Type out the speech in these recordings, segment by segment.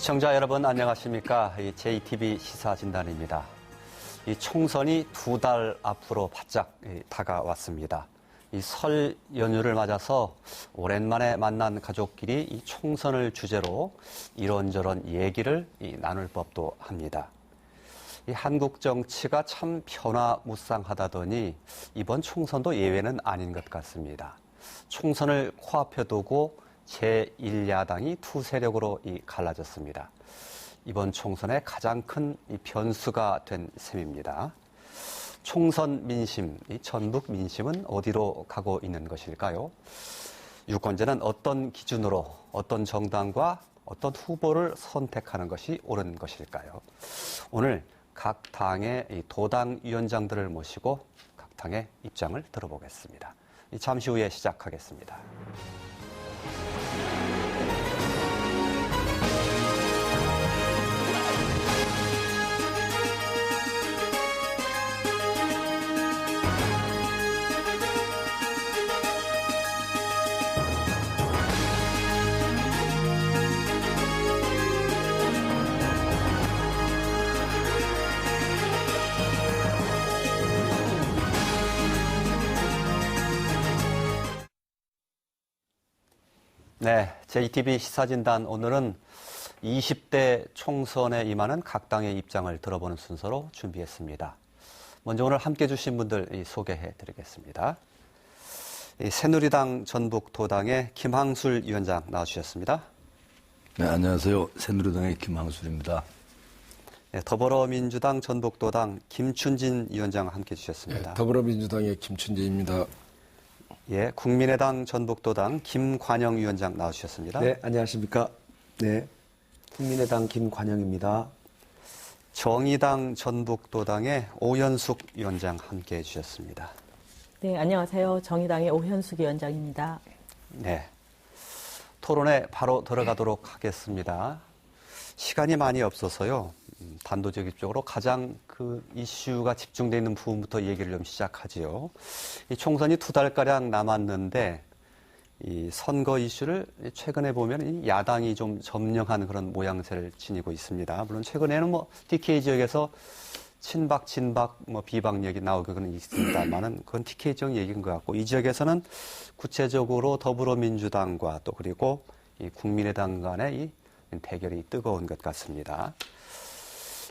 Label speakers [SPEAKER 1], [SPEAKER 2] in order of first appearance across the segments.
[SPEAKER 1] 시청자 여러분 안녕하십니까? JTB 시사진단입니다. 이 총선이 2달 앞으로 바짝 다가왔습니다. 이 설 연휴를 맞아서 오랜만에 만난 가족끼리 이 총선을 주제로 이런저런 얘기를 나눌 법도 합니다. 이 한국 정치가 참 변화무쌍하다더니 이번 총선도 예외는 아닌 것 같습니다. 총선을 코앞에 두고 제1야당이 두 세력으로 갈라졌습니다. 이번 총선의 가장 큰 변수가 된 셈입니다. 총선 민심, 이 전북 민심은 어디로 가고 있는 것일까요? 유권자는 어떤 기준으로 어떤 정당과 어떤 후보를 선택하는 것이 옳은 것일까요? 오늘 각 당의 도당 위원장들을 모시고 각 당의 입장을 들어보겠습니다. 잠시 후에 시작하겠습니다. 네, JTB 시사진단 오늘은 20대 총선에 임하는 각 당의 입장을 들어보는 순서로 준비했습니다. 먼저 오늘 함께해 주신 분들 소개해 드리겠습니다. 새누리당 전북도당의 김항술 위원장 나와주셨습니다.
[SPEAKER 2] 네, 안녕하세요. 새누리당의 김항술입니다.
[SPEAKER 1] 네, 더불어민주당 전북도당 김춘진 위원장 함께해 주셨습니다.
[SPEAKER 3] 네, 더불어민주당의 김춘진입니다.
[SPEAKER 1] 예, 국민의당 전북도당 김관영 위원장 나와주셨습니다.
[SPEAKER 4] 네, 안녕하십니까. 네, 국민의당 김관영입니다.
[SPEAKER 1] 정의당 전북도당의 오현숙 위원장 함께해 주셨습니다.
[SPEAKER 5] 네, 안녕하세요. 정의당의 오현숙 위원장입니다.
[SPEAKER 1] 네, 토론에 바로 들어가도록 하겠습니다. 시간이 많이 없어서요. 단도직입적으로 가장 그 이슈가 집중되어 있는 부분부터 얘기를 좀 시작하지요. 이 총선이 2달가량 남았는데 이 선거 이슈를 최근에 보면 이 야당이 좀 점령한 그런 모양새를 지니고 있습니다. 물론 최근에는 뭐 TK 지역에서 친박, 진박, 비박 얘기 나오고는 있습니다만은 그건 TK 지역 얘기인 것 같고 이 지역에서는 구체적으로 더불어민주당과 또 그리고 이 국민의당 간의 이 대결이 뜨거운 것 같습니다.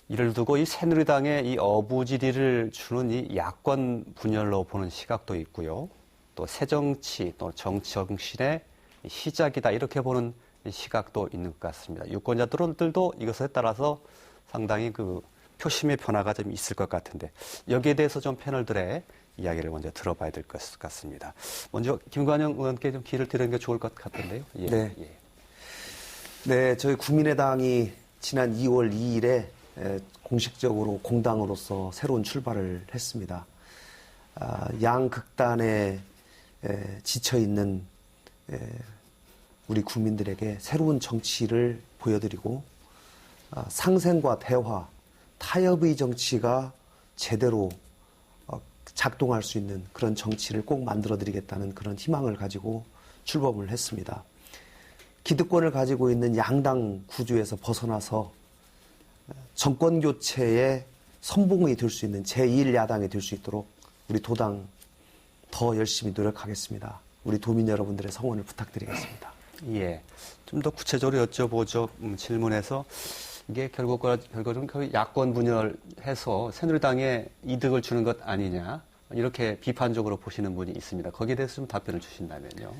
[SPEAKER 1] 이를 두고 이 새누리당의 이 어부지리를 주는 이 야권 분열로 보는 시각도 있고요. 또 새정치, 또 정치정신의 시작이다 이렇게 보는 시각도 있는 것 같습니다. 유권자들도 이것에 따라서 상당히 그 표심의 변화가 좀 있을 것 같은데 여기에 대해서 좀 패널들의 이야기를 먼저 들어봐야 될 것 같습니다. 먼저 김관영 의원께 좀 기회를 드리는 게 좋을 것 같은데요.
[SPEAKER 4] 예. 네. 예. 네, 저희 국민의당이 지난 2월 2일에 공식적으로 공당으로서 새로운 출발을 했습니다. 양극단에 지쳐있는 우리 국민들에게 새로운 정치를 보여드리고 상생과 대화, 타협의 정치가 제대로 작동할 수 있는 그런 정치를 꼭 만들어드리겠다는 그런 희망을 가지고 출범을 했습니다. 기득권을 가지고 있는 양당 구조에서 벗어나서 정권 교체의 선봉이 될 수 있는 제1야당이 될 수 있도록 우리 도당 더 열심히 노력하겠습니다. 우리 도민 여러분들의 성원을 부탁드리겠습니다.
[SPEAKER 1] 예, 좀 더 구체적으로 여쭤보죠. 질문에서 이게 결국은 야권 분열해서 새누리당에 이득을 주는 것 아니냐 이렇게 비판적으로 보시는 분이 있습니다. 거기에 대해서 좀 답변을 주신다면요.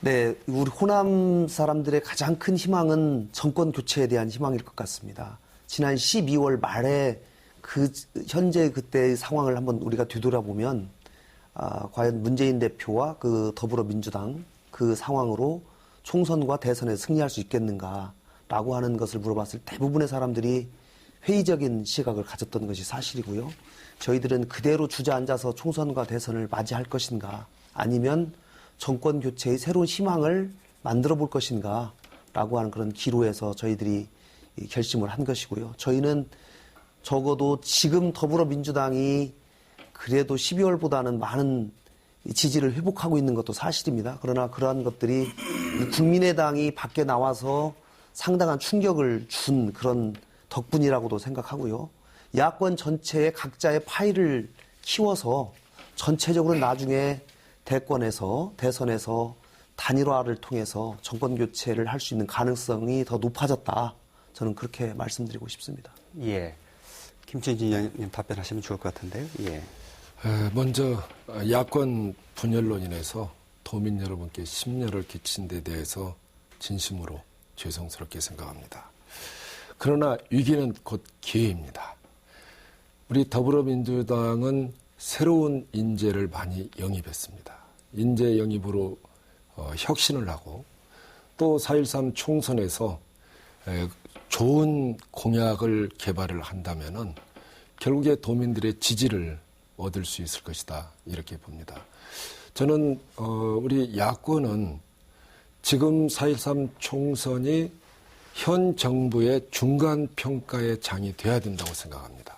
[SPEAKER 4] 네, 우리 호남 사람들의 가장 큰 희망은 정권 교체에 대한 희망일 것 같습니다. 지난 12월 말에 현재 그때의 상황을 한번 우리가 뒤돌아보면 과연 문재인 대표와 그 더불어민주당 그 상황으로 총선과 대선에 승리할 수 있겠는가라고 하는 것을 물어봤을 때 대부분의 사람들이 회의적인 시각을 가졌던 것이 사실이고요. 저희들은 그대로 주저앉아서 총선과 대선을 맞이할 것인가 아니면 정권 교체의 새로운 희망을 만들어 볼 것인가 라고 하는 그런 기로에서 저희들이 결심을 한 것이고요. 저희는 적어도 지금 더불어민주당이 그래도 12월보다는 많은 지지를 회복하고 있는 것도 사실입니다. 그러나 그러한 것들이 국민의당이 밖에 나와서 상당한 충격을 준 그런 덕분이라고도 생각하고요. 야권 전체의 각자의 파일을 키워서 전체적으로 나중에 대선에서 단일화를 통해서 정권 교체를 할 수 있는 가능성이 더 높아졌다. 저는 그렇게 말씀드리고 싶습니다.
[SPEAKER 1] 예. 김춘진 의원님 답변하시면 좋을 것 같은데요. 예.
[SPEAKER 3] 먼저 야권 분열로 인해서 도민 여러분께 심려를 끼친 데 대해서 진심으로 죄송스럽게 생각합니다. 그러나 위기는 곧 기회입니다. 우리 더불어민주당은 새로운 인재를 많이 영입했습니다. 인재 영입으로 혁신을 하고 또 4.13 총선에서 좋은 공약을 개발을 한다면은 결국에 도민들의 지지를 얻을 수 있을 것이다 이렇게 봅니다. 저는 우리 야권은 지금 4.13 총선이 현 정부의 중간 평가의 장이 돼야 된다고 생각합니다.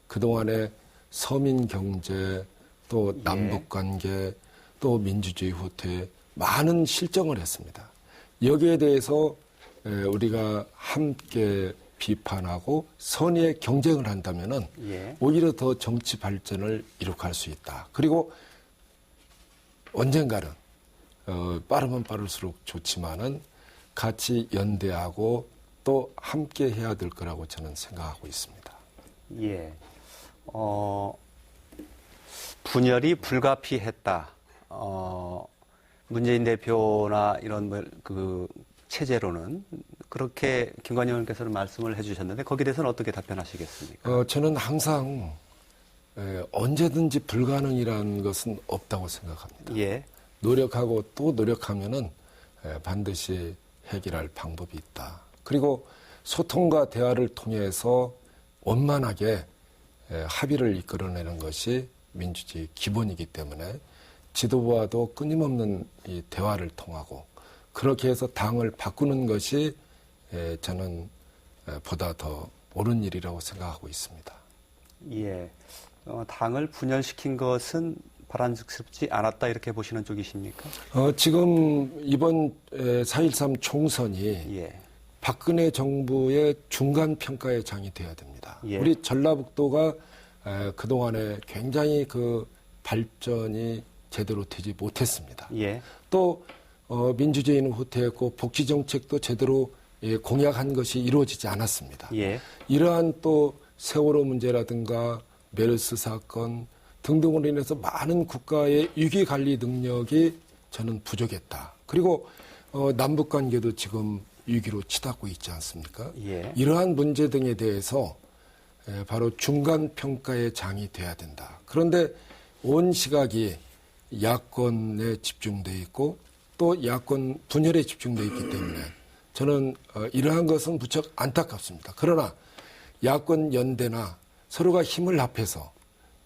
[SPEAKER 3] 그동안에 서민 경제 또 남북 관계 또 민주주의 후퇴 많은 실정을 했습니다. 여기에 대해서 우리가 함께 비판하고 선의의 경쟁을 한다면은 오히려 더 정치 발전을 이룩할 수 있다. 그리고 언젠가는 빠르면 빠를수록 좋지만은 같이 연대하고 또 함께 해야 될 거라고 저는 생각하고 있습니다.
[SPEAKER 1] 예. 분열이 불가피했다. 문재인 대표나 이런 그 체제로는 그렇게 김관영 의원께서는 말씀을 해주셨는데 거기에 대해서는 어떻게 답변하시겠습니까?
[SPEAKER 3] 저는 항상 언제든지 불가능이라는 것은 없다고 생각합니다.
[SPEAKER 1] 예.
[SPEAKER 3] 노력하고 또 노력하면은 반드시 해결할 방법이 있다. 그리고 소통과 대화를 통해서 원만하게 합의를 이끌어내는 것이 민주주의 기본이기 때문에 지도부와도 끊임없는 이 대화를 통하고 그렇게 해서 당을 바꾸는 것이 저는 보다 더 옳은 일이라고 생각하고 있습니다.
[SPEAKER 1] 예. 당을 분열시킨 것은 바람직스럽지 않았다 이렇게 보시는 쪽이십니까?
[SPEAKER 3] 지금 이번 4.13 총선이 박근혜 정부의 중간 평가의 장이 돼야 됩니다. 우리 전라북도가 그동안에 굉장히 그 발전이 제대로 되지 못했습니다. 또 민주주의는 후퇴했고 복지 정책도 제대로 공약한 것이 이루어지지 않았습니다. 이러한 또 세월호 문제라든가 메르스 사건 등등으로 인해서 많은 국가의 위기 관리 능력이 저는 부족했다. 그리고 남북 관계도 지금 위기로 치닫고 있지 않습니까? 이러한 문제 등에 대해서 바로 중간 평가의 장이 돼야 된다. 그런데 온 시각이 야권에 집중돼 있고 또 야권 분열에 집중돼 있기 때문에 저는 이러한 것은 무척 안타깝습니다. 그러나 야권 연대나 서로가 힘을 합해서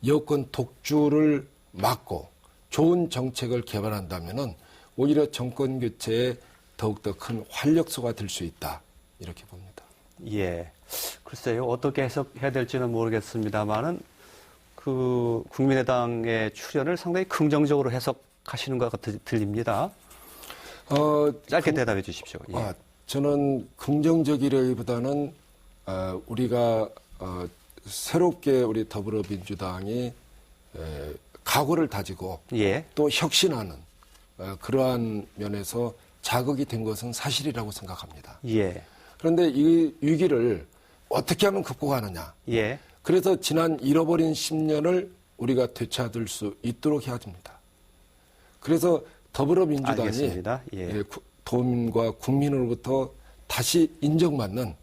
[SPEAKER 3] 여권 독주를 막고 좋은 정책을 개발한다면은 오히려 정권 교체에 더욱더 큰 활력소가 될 수 있다. 이렇게 봅니다.
[SPEAKER 1] 예. 글쎄요. 어떻게 해석해야 될지는 모르겠습니다만은 그 국민의당의 출연을 상당히 긍정적으로 해석하시는 것 같아 들립니다. 짧게 대답해 주십시오.
[SPEAKER 3] 저는 긍정적이라기보다는 우리가 새롭게 우리 더불어민주당이 각오를 다지고 또 혁신하는 그러한 면에서 자극이 된 것은 사실이라고 생각합니다. 그런데 이 위기를 어떻게 하면 극복하느냐. 그래서 지난 잃어버린 10년을 우리가 되찾을 수 있도록 해야 됩니다. 그래서 더불어민주당이 도민과 국민으로부터 다시 인정받는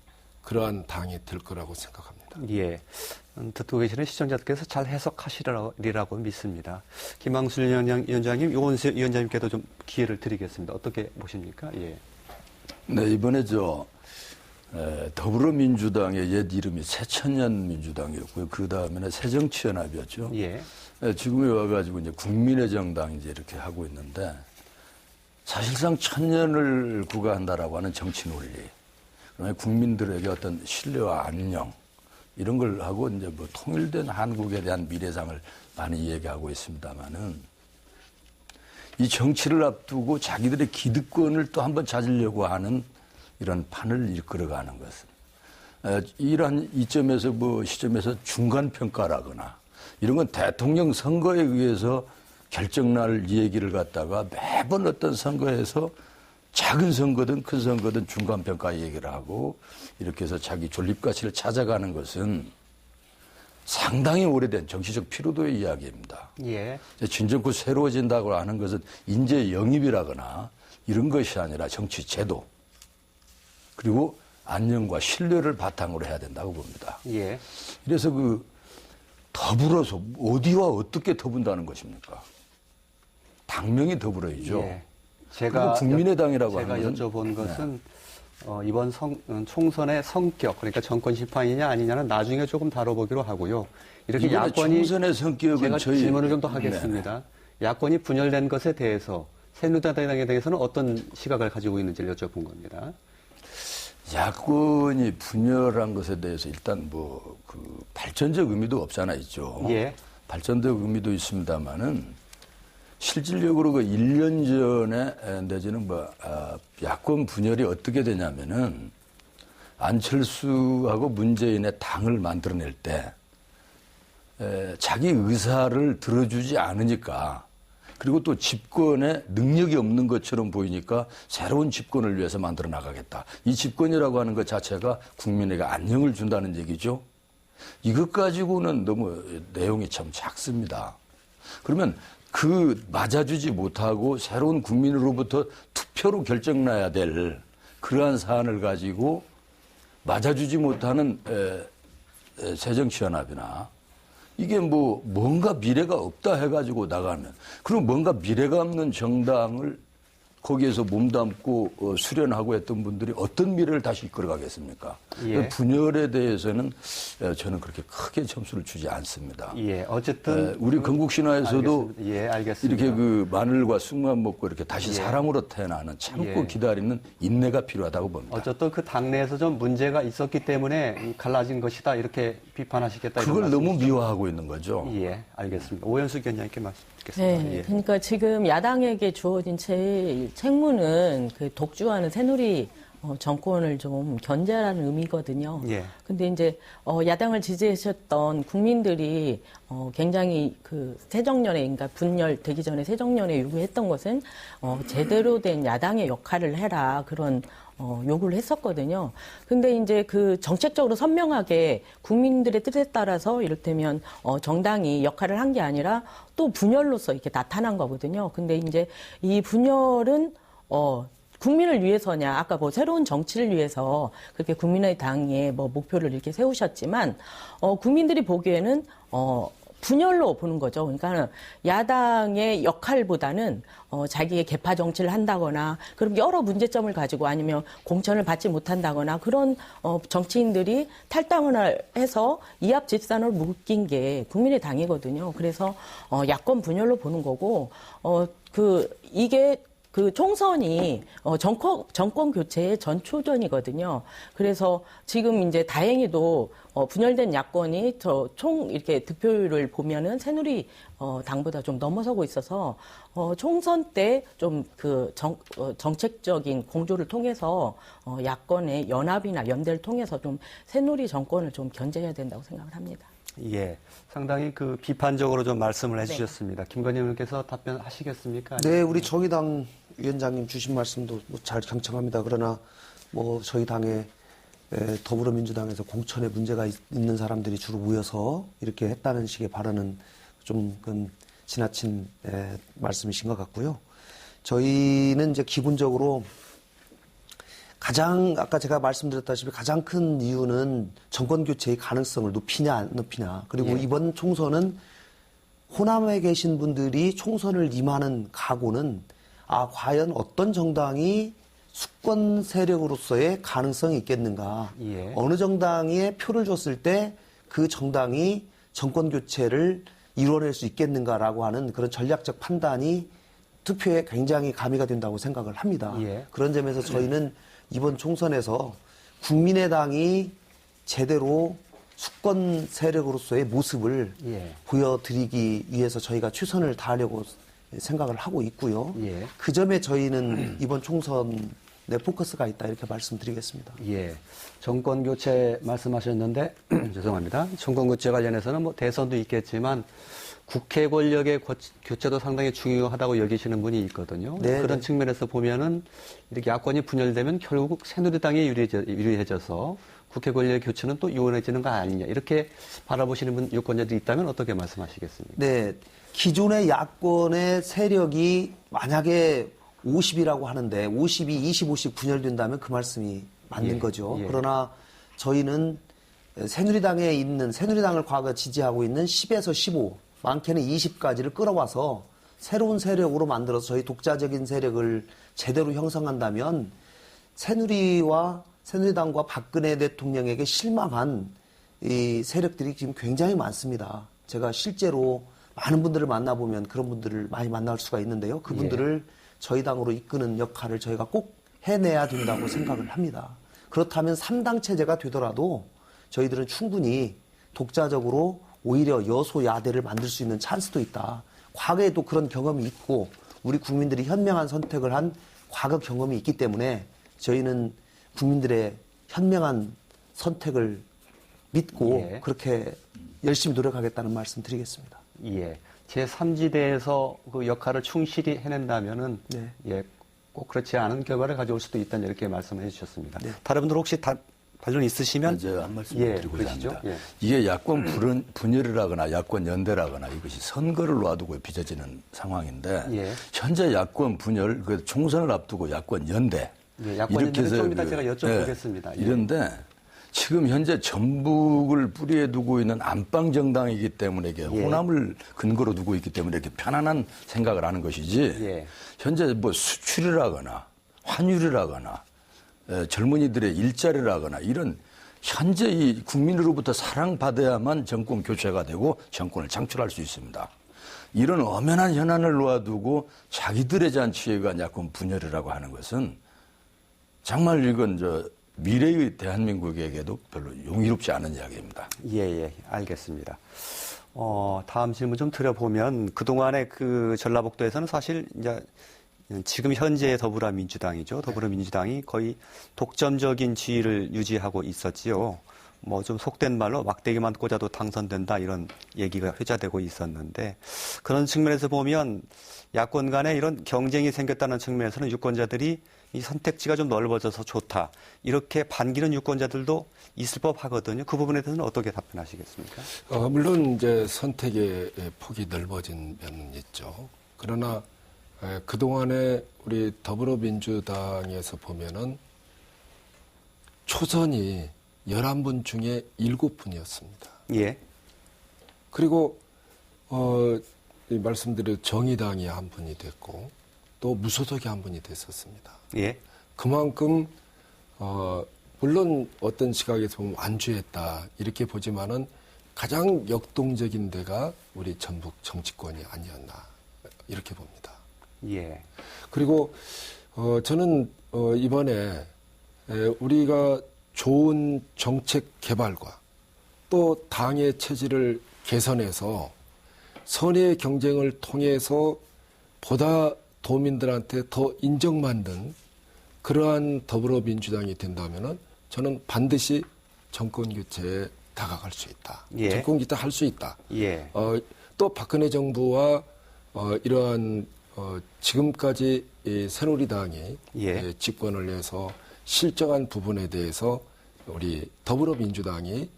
[SPEAKER 3] 그러한 당이 될 거라고 생각합니다.
[SPEAKER 1] 듣고 계시는 시청자들께서 잘 해석하시리라고 믿습니다. 김항술 위원장님, 유원수 위원장님께도 좀 기회를 드리겠습니다. 어떻게 보십니까?
[SPEAKER 2] 네, 이번에 더불어민주당의 옛 이름이 새천년 민주당이었고요. 그 다음에는 새정치연합이었죠. 지금에 와가지고 이제 국민의 정당 이제 이렇게 하고 있는데 사실상 천년을 구가한다라고 하는 정치 논리, 그다음에 국민들에게 어떤 신뢰와 안녕 이런 걸 하고 이제 뭐 통일된 한국에 대한 미래상을 많이 얘기하고 있습니다만은 이 정치를 앞두고 자기들의 기득권을 또 한번 찾으려고 하는 이런 판을 이끌어가는 것은 이러한 이점에서 시점에서 중간평가라거나 이런 건 대통령 선거에 의해서 결정날 얘기를 갖다가 매번 어떤 선거에서 작은 선거든 큰 선거든 중간평가 얘기를 하고 이렇게 해서 자기 존립가치를 찾아가는 것은 상당히 오래된 정치적 피로도의 이야기입니다.
[SPEAKER 1] 예.
[SPEAKER 2] 진정코 새로워진다고 하는 것은 인재 영입이라거나 이런 것이 아니라 정치 제도 그리고 안녕과 신뢰를 바탕으로 해야 된다고 봅니다.
[SPEAKER 1] 예.
[SPEAKER 2] 그래서 더불어서 어디와 어떻게 더분다는 것입니까? 당명이 더불어야죠.
[SPEAKER 1] 예. 제가
[SPEAKER 2] 국민의당이라고 하는
[SPEAKER 1] 제가 여쭤본 것은 이번 총선의 성격, 그러니까 정권 심판이냐 아니냐는 나중에 조금 다뤄보기로 하고요. 이렇게 야권이
[SPEAKER 2] 총선의 성격은
[SPEAKER 1] 제가
[SPEAKER 2] 저희
[SPEAKER 1] 질문을 좀 더 하겠습니다. 야권이 분열된 것에 대해서 새누리당에 대해서는 어떤 시각을 가지고 있는지를 여쭤본 겁니다.
[SPEAKER 2] 야권이 분열한 것에 대해서 일단 발전적 의미도 없잖아 있죠.
[SPEAKER 1] 예.
[SPEAKER 2] 발전적 의미도 있습니다만은 실질적으로 1년 전에 내지는 야권 분열이 어떻게 되냐면은 안철수하고 문재인의 당을 만들어낼 때 자기 의사를 들어주지 않으니까 그리고 또 집권에 능력이 없는 것처럼 보이니까 새로운 집권을 위해서 만들어 나가겠다. 이 집권이라고 하는 것 자체가 국민에게 안녕을 준다는 얘기죠. 이것 가지고는 너무 내용이 참 작습니다. 그러면 맞아주지 못하고 새로운 국민으로부터 투표로 결정나야 될 그러한 사안을 가지고 맞아주지 못하는 새정치연합이나 이게 뭔가 미래가 없다 해가지고 나가면 그럼 뭔가 미래가 없는 정당을 거기에서 몸담고 수련하고 했던 분들이 어떤 미래를 다시 이끌어가겠습니까?
[SPEAKER 1] 예.
[SPEAKER 2] 분열에 대해서는 저는 그렇게 크게 점수를 주지 않습니다.
[SPEAKER 1] 예, 어쨌든
[SPEAKER 2] 우리 건국신화에서도
[SPEAKER 1] 알겠습니다.
[SPEAKER 2] 이렇게 마늘과 쑥만 먹고 이렇게 다시 사람으로 태어나는 참고 기다리는 인내가 필요하다고 봅니다.
[SPEAKER 1] 어쨌든 그 당내에서 좀 문제가 있었기 때문에 갈라진 것이다 이렇게 비판하시겠다.
[SPEAKER 2] 그걸 너무 미화하고 있는 거죠.
[SPEAKER 1] 예, 알겠습니다. 오현숙 위원장님께 말씀 듣겠습니다.
[SPEAKER 5] 네,
[SPEAKER 1] 예.
[SPEAKER 5] 그러니까 지금 야당에게 주어진 제일 책무는 독주하는 새누리 정권을 좀 견제하라는 의미거든요.
[SPEAKER 1] 예.
[SPEAKER 5] 근데 이제 야당을 지지하셨던 국민들이 굉장히 새정년에, 그러니까 분열되기 전에 새정년에 요구했던 것은 제대로 된 야당의 역할을 해라, 그런 요구를 했었거든요. 근데 이제 정책적으로 선명하게 국민들의 뜻에 따라서 이를테면 정당이 역할을 한 게 아니라 또 분열로서 이렇게 나타난 거거든요. 근데 이제 이 분열은 국민을 위해서냐, 아까 새로운 정치를 위해서 그렇게 국민의당의 목표를 이렇게 세우셨지만 국민들이 보기에는 분열로 보는 거죠. 그러니까 야당의 역할보다는 자기의 개파 정치를 한다거나 그런 여러 문제점을 가지고 아니면 공천을 받지 못한다거나 그런 정치인들이 탈당을 해서 이합 집산으로 묶인 게 국민의당이거든요. 그래서 야권 분열로 보는 거고 이게 총선이 정권 교체의 전초전이거든요. 그래서 지금 이제 다행히도 분열된 야권이 이렇게 득표율을 보면은 새누리 당보다 좀 넘어서고 있어서 총선 때 좀 정책적인 공조를 통해서 야권의 연합이나 연대를 통해서 좀 새누리 정권을 좀 견제해야 된다고 생각을 합니다.
[SPEAKER 1] 예, 상당히 비판적으로 좀 말씀을 해주셨습니다. 김건희 의원께서 답변하시겠습니까?
[SPEAKER 4] 네, 우리 정의당 위원장님 주신 말씀도 잘 경청합니다. 그러나 저희 당에 더불어민주당에서 공천에 문제가 있는 사람들이 주로 모여서 이렇게 했다는 식의 발언은 좀 지나친 말씀이신 것 같고요. 저희는 이제 기본적으로 아까 제가 말씀드렸다시피 가장 큰 이유는 정권 교체의 가능성을 높이냐 안 높이냐. 그리고 이번 총선은 호남에 계신 분들이 총선을 임하는 각오는 과연 어떤 정당이 수권 세력으로서의 가능성이 있겠는가.
[SPEAKER 1] 예.
[SPEAKER 4] 어느 정당에 표를 줬을 때 그 정당이 정권 교체를 이뤄낼 수 있겠는가라고 하는 그런 전략적 판단이 투표에 굉장히 가미가 된다고 생각을 합니다.
[SPEAKER 1] 예.
[SPEAKER 4] 그런 점에서 저희는 이번 총선에서 국민의당이 제대로 수권 세력으로서의 모습을 보여드리기 위해서 저희가 최선을 다하려고 생각을 하고 있고요. 그 점에 저희는 이번 총선에 네, 포커스가 있다 이렇게 말씀드리겠습니다.
[SPEAKER 1] 예, 정권 교체 말씀하셨는데 죄송합니다. 정권 교체 관련해서는 뭐 대선도 있겠지만 국회 권력의 교체도 상당히 중요하다고 여기시는 분이 있거든요.
[SPEAKER 4] 네,
[SPEAKER 1] 그런
[SPEAKER 4] 네.
[SPEAKER 1] 측면에서 보면은 이렇게 야권이 분열되면 결국 새누리당이 유리해져서 국회 권력의 교체는 또 유연해지는 거 아니냐 이렇게 바라보시는 분 유권자들이 있다면 어떻게 말씀하시겠습니까?
[SPEAKER 4] 네, 기존의 야권의 세력이 만약에 50이라고 하는데 50이 25씩 분열된다면 그 말씀이 맞는
[SPEAKER 1] 예,
[SPEAKER 4] 거죠.
[SPEAKER 1] 예.
[SPEAKER 4] 그러나 저희는 새누리당을 과거 지지하고 있는 10에서 15, 많게는 20까지를 끌어와서 새로운 세력으로 만들어서 저희 독자적인 세력을 제대로 형성한다면 새누리당과 박근혜 대통령에게 실망한 이 세력들이 지금 굉장히 많습니다. 제가 실제로 많은 분들을 만나보면 그런 분들을 많이 만날 수가 있는데요. 그분들을 저희 당으로 이끄는 역할을 저희가 꼭 해내야 된다고 생각을 합니다. 그렇다면 3당 체제가 되더라도 저희들은 충분히 독자적으로 오히려 여소야대를 만들 수 있는 찬스도 있다. 과거에도 그런 경험이 있고 우리 국민들이 현명한 선택을 한 과거 경험이 있기 때문에 저희는 국민들의 현명한 선택을 믿고 그렇게 열심히 노력하겠다는 말씀 드리겠습니다.
[SPEAKER 1] 예. 제3지대에서 그 역할을 충실히 해낸다면은
[SPEAKER 4] 네.
[SPEAKER 1] 예, 꼭 그렇지 않은 결과를 가져올 수도 있다는 이렇게 말씀해 주셨습니다.
[SPEAKER 4] 네.
[SPEAKER 1] 다른 분들 혹시 반론 있으시면
[SPEAKER 2] 이제 한 말씀드리고자
[SPEAKER 1] 그러시죠?
[SPEAKER 2] 합니다.
[SPEAKER 1] 예.
[SPEAKER 2] 이게 야권 분열이라거나 야권 연대라거나 이것이 선거를 놔두고 빚어지는 상황인데
[SPEAKER 1] 예.
[SPEAKER 2] 현재 야권 분열, 그 총선을 앞두고 야권 연대
[SPEAKER 1] 예, 야권 연대는 좀 이따 제가 여쭤보겠습니다. 예.
[SPEAKER 2] 이런데 지금 현재 전북을 뿌리에 두고 있는 안방 정당이기 때문에 이게 호남을 근거로 두고 있기 때문에 이렇게 편안한 생각을 하는 것이지 현재 뭐 수출이라거나 환율이라거나 젊은이들의 일자리라거나 이런 현재 이 국민으로부터 사랑받아야만 정권 교체가 되고 정권을 창출할 수 있습니다. 이런 엄연한 현안을 놓아두고 자기들의 잔치에 관한 야권 분열이라고 하는 것은 정말 이건 미래의 대한민국에게도 별로 용이롭지 않은 이야기입니다.
[SPEAKER 1] 예, 알겠습니다. 다음 질문 좀 드려보면 그동안에 그 전라북도에서는 사실 이제 지금 현재의 더불어민주당이죠. 더불어민주당이 거의 독점적인 지위를 유지하고 있었지요. 뭐 좀 속된 말로 막대기만 꽂아도 당선된다 이런 얘기가 회자되고 있었는데 그런 측면에서 보면 야권 간에 이런 경쟁이 생겼다는 측면에서는 유권자들이 이 선택지가 좀 넓어져서 좋다. 이렇게 반기는 유권자들도 있을 법하거든요. 그 부분에 대해서는 어떻게 답변하시겠습니까?
[SPEAKER 3] 물론 이제 선택의 폭이 넓어진 면은 있죠. 그러나 그동안에 우리 더불어민주당에서 보면은 초선이 11분 중에 7분이었습니다.
[SPEAKER 1] 예.
[SPEAKER 3] 그리고 말씀드린 정의당이 한 분이 됐고 또 무소속이 한 분이 됐었습니다.
[SPEAKER 1] 예.
[SPEAKER 3] 그만큼 물론 어떤 시각에서 보면 완주했다 이렇게 보지만은 가장 역동적인 데가 우리 전북 정치권이 아니었나 이렇게 봅니다.
[SPEAKER 1] 예.
[SPEAKER 3] 그리고 저는 이번에 우리가 좋은 정책 개발과 또 당의 체질을 개선해서 선의의 경쟁을 통해서 보다 도민들한테 더 인정받는 그러한 더불어민주당이 된다면은 저는 반드시 정권 교체에 다가갈 수 있다.
[SPEAKER 1] 예.
[SPEAKER 3] 정권 교체 할 수 있다.
[SPEAKER 1] 예.
[SPEAKER 3] 또 박근혜 정부와 이러한 지금까지 이 새누리당이 집권을 해서 실정한 부분에 대해서 우리 더불어민주당이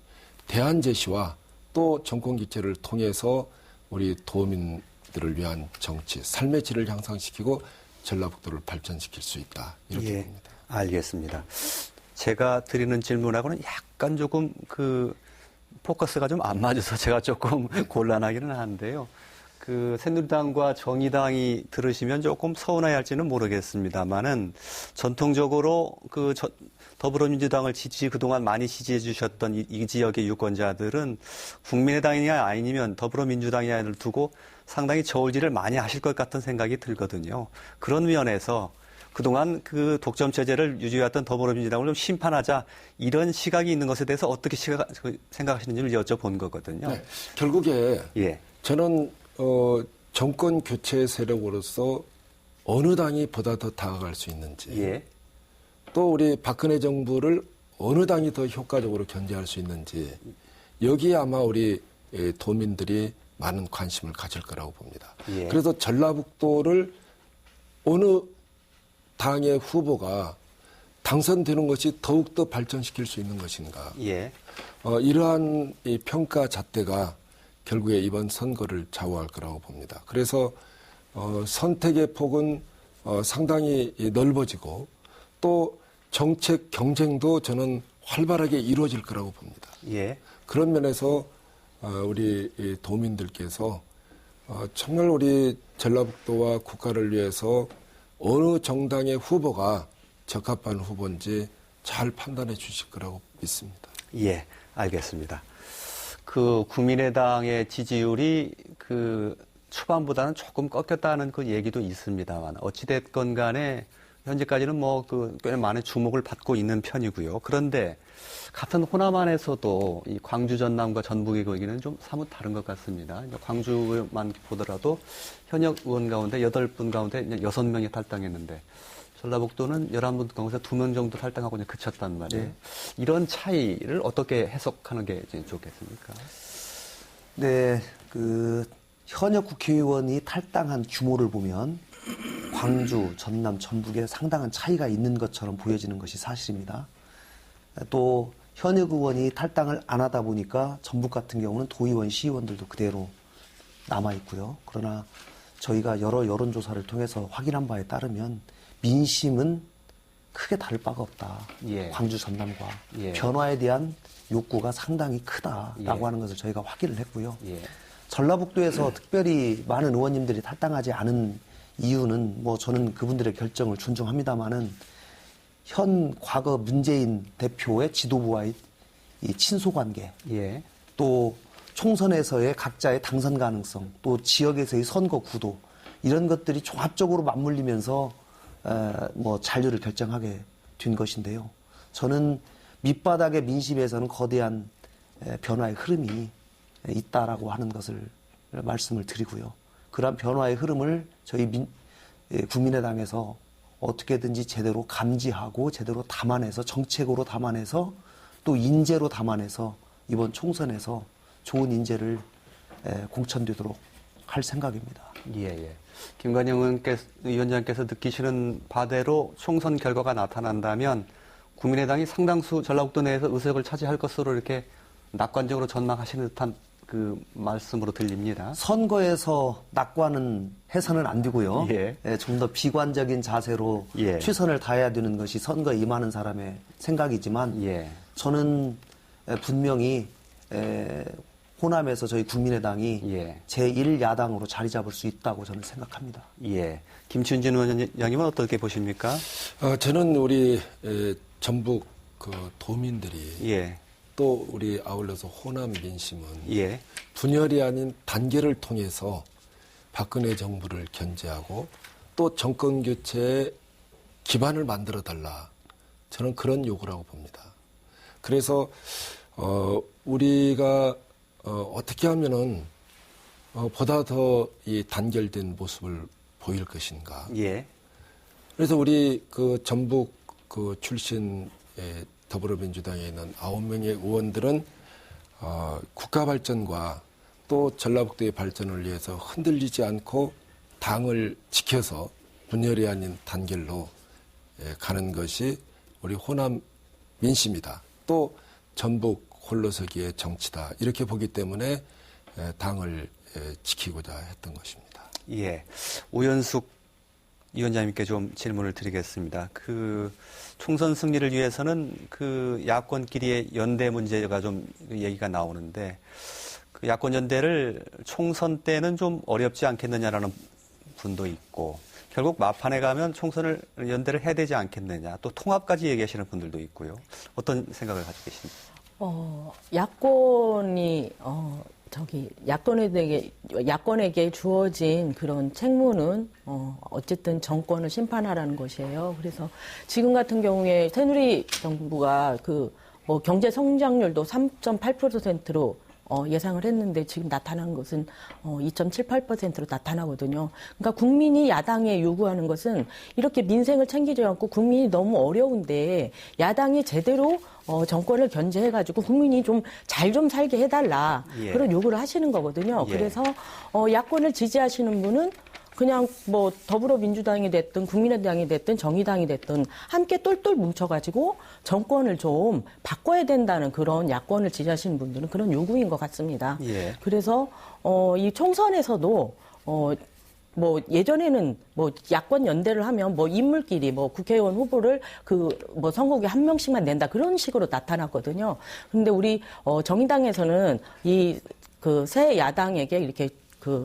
[SPEAKER 3] 대안 제시와 또 정권 교체를 통해서 우리 도민들을 위한 정치, 삶의 질을 향상시키고 전라북도를 발전시킬 수 있다. 이렇게 봅니다.
[SPEAKER 1] 알겠습니다. 제가 드리는 질문하고는 약간 조금 포커스가 좀 안 맞아서 제가 조금 곤란하기는 한데요. 새누리당과 정의당이 들으시면 조금 서운해할지는 모르겠습니다만은 전통적으로 더불어민주당을 그동안 많이 지지해 주셨던 이 지역의 유권자들은 국민의당이냐 아니면 더불어민주당이냐를 두고 상당히 저울질을 많이 하실 것 같은 생각이 들거든요. 그런 면에서 그동안 그 독점 체제를 유지해왔던 더불어민주당을 좀 심판하자 이런 시각이 있는 것에 대해서 어떻게 생각하시는지를 여쭤본 거거든요.
[SPEAKER 3] 네, 결국에 저는 정권 교체 세력으로서 어느 당이 보다 더 다가갈 수 있는지 또 우리 박근혜 정부를 어느 당이 더 효과적으로 견제할 수 있는지 여기에 아마 우리 도민들이 많은 관심을 가질 거라고 봅니다.
[SPEAKER 1] 예.
[SPEAKER 3] 그래서 전라북도를 어느 당의 후보가 당선되는 것이 더욱더 발전시킬 수 있는 것인가.
[SPEAKER 1] 예.
[SPEAKER 3] 이러한 이 평가 잣대가 결국에 이번 선거를 좌우할 거라고 봅니다. 그래서 선택의 폭은 상당히 넓어지고 또 정책 경쟁도 저는 활발하게 이루어질 거라고 봅니다.
[SPEAKER 1] 예.
[SPEAKER 3] 그런 면에서 우리 도민들께서 정말 우리 전라북도와 국가를 위해서 어느 정당의 후보가 적합한 후보인지 잘 판단해 주실 거라고 믿습니다.
[SPEAKER 1] 예, 알겠습니다. 그 국민의당의 지지율이 그 초반보다는 조금 꺾였다는 그 얘기도 있습니다만 어찌됐건 간에 현재까지는 뭐 그 꽤 많은 주목을 받고 있는 편이고요. 그런데 같은 호남 안에서도 이 광주 전남과 전북의 거기는 좀 사뭇 다른 것 같습니다. 광주만 보더라도 현역 의원 가운데 8분 가운데 6명이 탈당했는데 전라북도는 11분 가운데 2명 정도 탈당하고 그냥 그쳤단 말이에요. 네. 이런 차이를 어떻게 해석하는 게 좋겠습니까?
[SPEAKER 4] 네, 그 현역 국회의원이 탈당한 규모를 보면 광주, 전남, 전북에 상당한 차이가 있는 것처럼 보여지는 것이 사실입니다. 또 현역 의원이 탈당을 안 하다 보니까 전북 같은 경우는 도의원, 시의원들도 그대로 남아 있고요. 그러나 저희가 여러 여론조사를 통해서 확인한 바에 따르면 민심은 크게 다를 바가 없다.
[SPEAKER 1] 예.
[SPEAKER 4] 광주, 전남과
[SPEAKER 1] 예.
[SPEAKER 4] 변화에 대한 욕구가 상당히 크다라고
[SPEAKER 1] 예.
[SPEAKER 4] 하는 것을 저희가 확인을 했고요.
[SPEAKER 1] 예.
[SPEAKER 4] 전라북도에서 특별히 많은 의원님들이 탈당하지 않은 이유는 뭐 저는 그분들의 결정을 존중합니다마는 현 과거 문재인 대표의 지도부와의 이 친소관계,
[SPEAKER 1] 예.
[SPEAKER 4] 또 총선에서의 각자의 당선 가능성, 또 지역에서의 선거 구도 이런 것들이 종합적으로 맞물리면서 뭐 잔류를 결정하게 된 것인데요. 저는 밑바닥의 민심에서는 거대한 변화의 흐름이 있다라고 하는 것을 말씀을 드리고요. 그러한 변화의 흐름을 저희 국민의당에서 어떻게든지 제대로 감지하고 제대로 담아내서 정책으로 담아내서 또 인재로 담아내서 이번 총선에서 좋은 인재를 공천되도록 할 생각입니다.
[SPEAKER 1] 예, 예. 김관영 위원장께서 느끼시는 바대로 총선 결과가 나타난다면 국민의당이 상당수 전라북도 내에서 의석을 차지할 것으로 이렇게 낙관적으로 전망하시는 듯한 그 말씀으로 들립니다.
[SPEAKER 4] 선거에서 낙관은 해서는 안 되고요.
[SPEAKER 1] 예.
[SPEAKER 4] 좀 더 비관적인 자세로
[SPEAKER 1] 예.
[SPEAKER 4] 최선을 다해야 되는 것이 선거에 임하는 사람의 생각이지만
[SPEAKER 1] 예.
[SPEAKER 4] 저는 분명히 호남에서 저희 국민의당이
[SPEAKER 1] 예.
[SPEAKER 4] 제1야당으로 자리 잡을 수 있다고 저는 생각합니다.
[SPEAKER 1] 예. 김춘진 의원님은 어떻게 보십니까?
[SPEAKER 3] 저는 우리 전북 그 도민들이
[SPEAKER 1] 예.
[SPEAKER 3] 또 우리 아울러서 호남 민심은
[SPEAKER 1] 예.
[SPEAKER 3] 분열이 아닌 단계를 통해서 박근혜 정부를 견제하고 또 정권 교체의 기반을 만들어 달라. 저는 그런 요구라고 봅니다. 그래서 우리가 어떻게 하면은 보다 더 이 단결된 모습을 보일 것인가.
[SPEAKER 1] 예.
[SPEAKER 3] 그래서 우리 그 전북 그 출신의 더불어민주당에 있는 9명의 의원들은 국가 발전과 또 전라북도의 발전을 위해서 흔들리지 않고 당을 지켜서 분열이 아닌 단결로 가는 것이 우리 호남 민심이다. 또 전북 홀로서기의 정치다. 이렇게 보기 때문에 당을 지키고자 했던 것입니다.
[SPEAKER 1] 예. 오연숙 위원장님께 좀 질문을 드리겠습니다. 그 총선 승리를 위해서는 그 야권끼리의 연대 문제가 좀 얘기가 나오는데 그 야권 연대를 총선 때는 좀 어렵지 않겠느냐라는 분도 있고 결국 마판에 가면 총선을 연대를 해야 되지 않겠느냐 또 통합까지 얘기하시는 분들도 있고요. 어떤 생각을 가지고 계십니까?
[SPEAKER 5] 야권이 야권에게 주어진 그런 책무는 어쨌든 정권을 심판하라는 것이에요. 그래서 지금 같은 경우에 새누리 정부가 경제 성장률도 3.8%로 예상을 했는데 지금 나타난 것은 2.78%로 나타나거든요. 그러니까 국민이 야당에 요구하는 것은 이렇게 민생을 챙기지 않고 국민이 너무 어려운데 야당이 제대로 정권을 견제해가지고 국민이 좀 잘 좀 살게 해달라.
[SPEAKER 1] 예.
[SPEAKER 5] 그런 요구를 하시는 거거든요.
[SPEAKER 1] 예.
[SPEAKER 5] 그래서 야권을 지지하시는 분은 그냥 뭐 더불어민주당이 됐든 국민의당이 됐든 정의당이 됐든 함께 똘똘 뭉쳐가지고 정권을 좀 바꿔야 된다는 그런 야권을 지지하시는 분들은 그런 요구인 것 같습니다.
[SPEAKER 1] 예.
[SPEAKER 5] 그래서 이 총선에서도 뭐 예전에는 뭐 야권 연대를 하면 뭐 인물끼리 뭐 국회의원 후보를 뭐 선거구에 한 명씩만 낸다 그런 식으로 나타났거든요. 그런데 우리 정의당에서는 이 새 야당에게 이렇게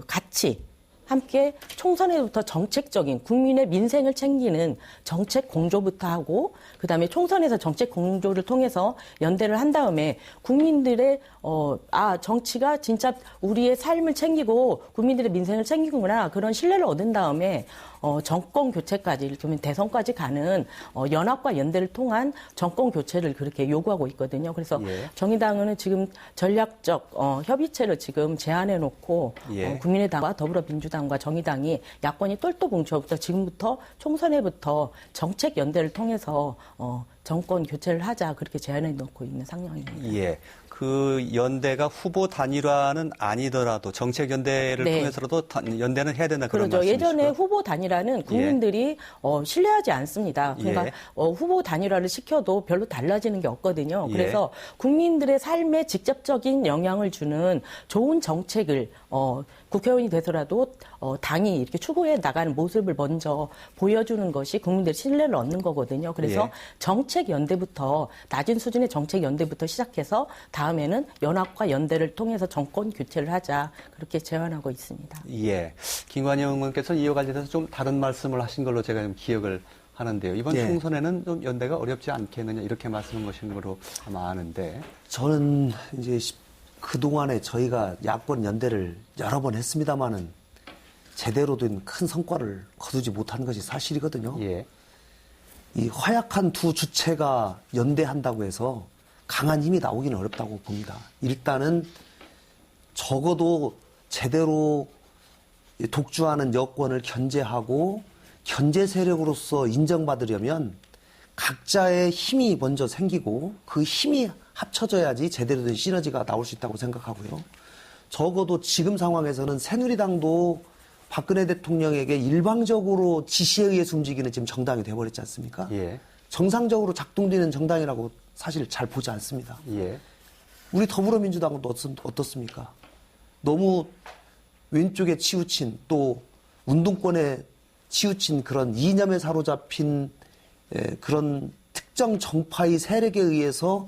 [SPEAKER 5] 같이 함께 총선에부터 정책적인 국민의 민생을 챙기는 정책 공조부터 하고 그다음에 총선에서 정책 공조를 통해서 연대를 한 다음에 국민들의 정치가 진짜 우리의 삶을 챙기고 국민들의 민생을 챙기구나 그런 신뢰를 얻은 다음에 정권 교체까지 이를테면 대선까지 가는 연합과 연대를 통한 정권 교체를 그렇게 요구하고 있거든요. 그래서
[SPEAKER 1] 예.
[SPEAKER 5] 정의당은 지금 전략적 협의체를 지금 제안해 놓고
[SPEAKER 1] 예.
[SPEAKER 5] 국민의당과 더불어민주당과 정의당이 야권이 똘똘 뭉쳐부터 지금부터 총선에부터 정책 연대를 통해서 정권 교체를 하자 그렇게 제안해 놓고 있는 상황입니다.
[SPEAKER 1] 예. 그 연대가 후보 단일화는 아니더라도 정책 연대를
[SPEAKER 5] 네.
[SPEAKER 1] 통해서라도 연대는 해야 된다 그런
[SPEAKER 5] 그렇죠.
[SPEAKER 1] 말씀이시죠?
[SPEAKER 5] 예전에 후보 단일화는 국민들이 신뢰하지 않습니다. 그러니까
[SPEAKER 1] 예.
[SPEAKER 5] 후보 단일화를 시켜도 별로 달라지는 게 없거든요.
[SPEAKER 1] 예.
[SPEAKER 5] 그래서 국민들의 삶에 직접적인 영향을 주는 좋은 정책을 국회의원이 돼서라도 당이 이렇게 추구해 나가는 모습을 먼저 보여주는 것이 국민들의 신뢰를 얻는 거거든요. 그래서
[SPEAKER 1] 예.
[SPEAKER 5] 정책 연대부터 낮은 수준의 정책 연대부터 시작해서 다음에는 연합과 연대를 통해서 정권 교체를 하자 그렇게 제안하고 있습니다.
[SPEAKER 1] 예. 김관영 의원께서는 이와 관련해서 좀 다른 말씀을 하신 걸로 제가 좀 기억을 하는데요. 이번
[SPEAKER 4] 예.
[SPEAKER 1] 총선에는 좀 연대가 어렵지 않겠느냐 이렇게 말씀을 하신 거로 아마 아는데.
[SPEAKER 4] 저는 이제 그동안에 저희가 야권 연대를 여러 번 했습니다마는 제대로 된 큰 성과를 거두지 못한 것이 사실이거든요.
[SPEAKER 1] 예.
[SPEAKER 4] 이 허약한 두 주체가 연대한다고 해서 강한 힘이 나오기는 어렵다고 봅니다. 일단은 적어도 제대로 독주하는 여권을 견제하고 견제 세력으로서 인정받으려면 각자의 힘이 먼저 생기고 그 힘이 합쳐져야지 제대로 된 시너지가 나올 수 있다고 생각하고요. 적어도 지금 상황에서는 새누리당도 박근혜 대통령에게 일방적으로 지시에 의해서 움직이는 지금 정당이 돼버렸지 않습니까?
[SPEAKER 1] 예.
[SPEAKER 4] 정상적으로 작동되는 정당이라고 사실 잘 보지 않습니다.
[SPEAKER 1] 예.
[SPEAKER 4] 우리 더불어민주당은 또 어떻습니까? 너무 왼쪽에 치우친 또 운동권에 치우친 그런 이념에 사로잡힌 그런 특정 정파의 세력에 의해서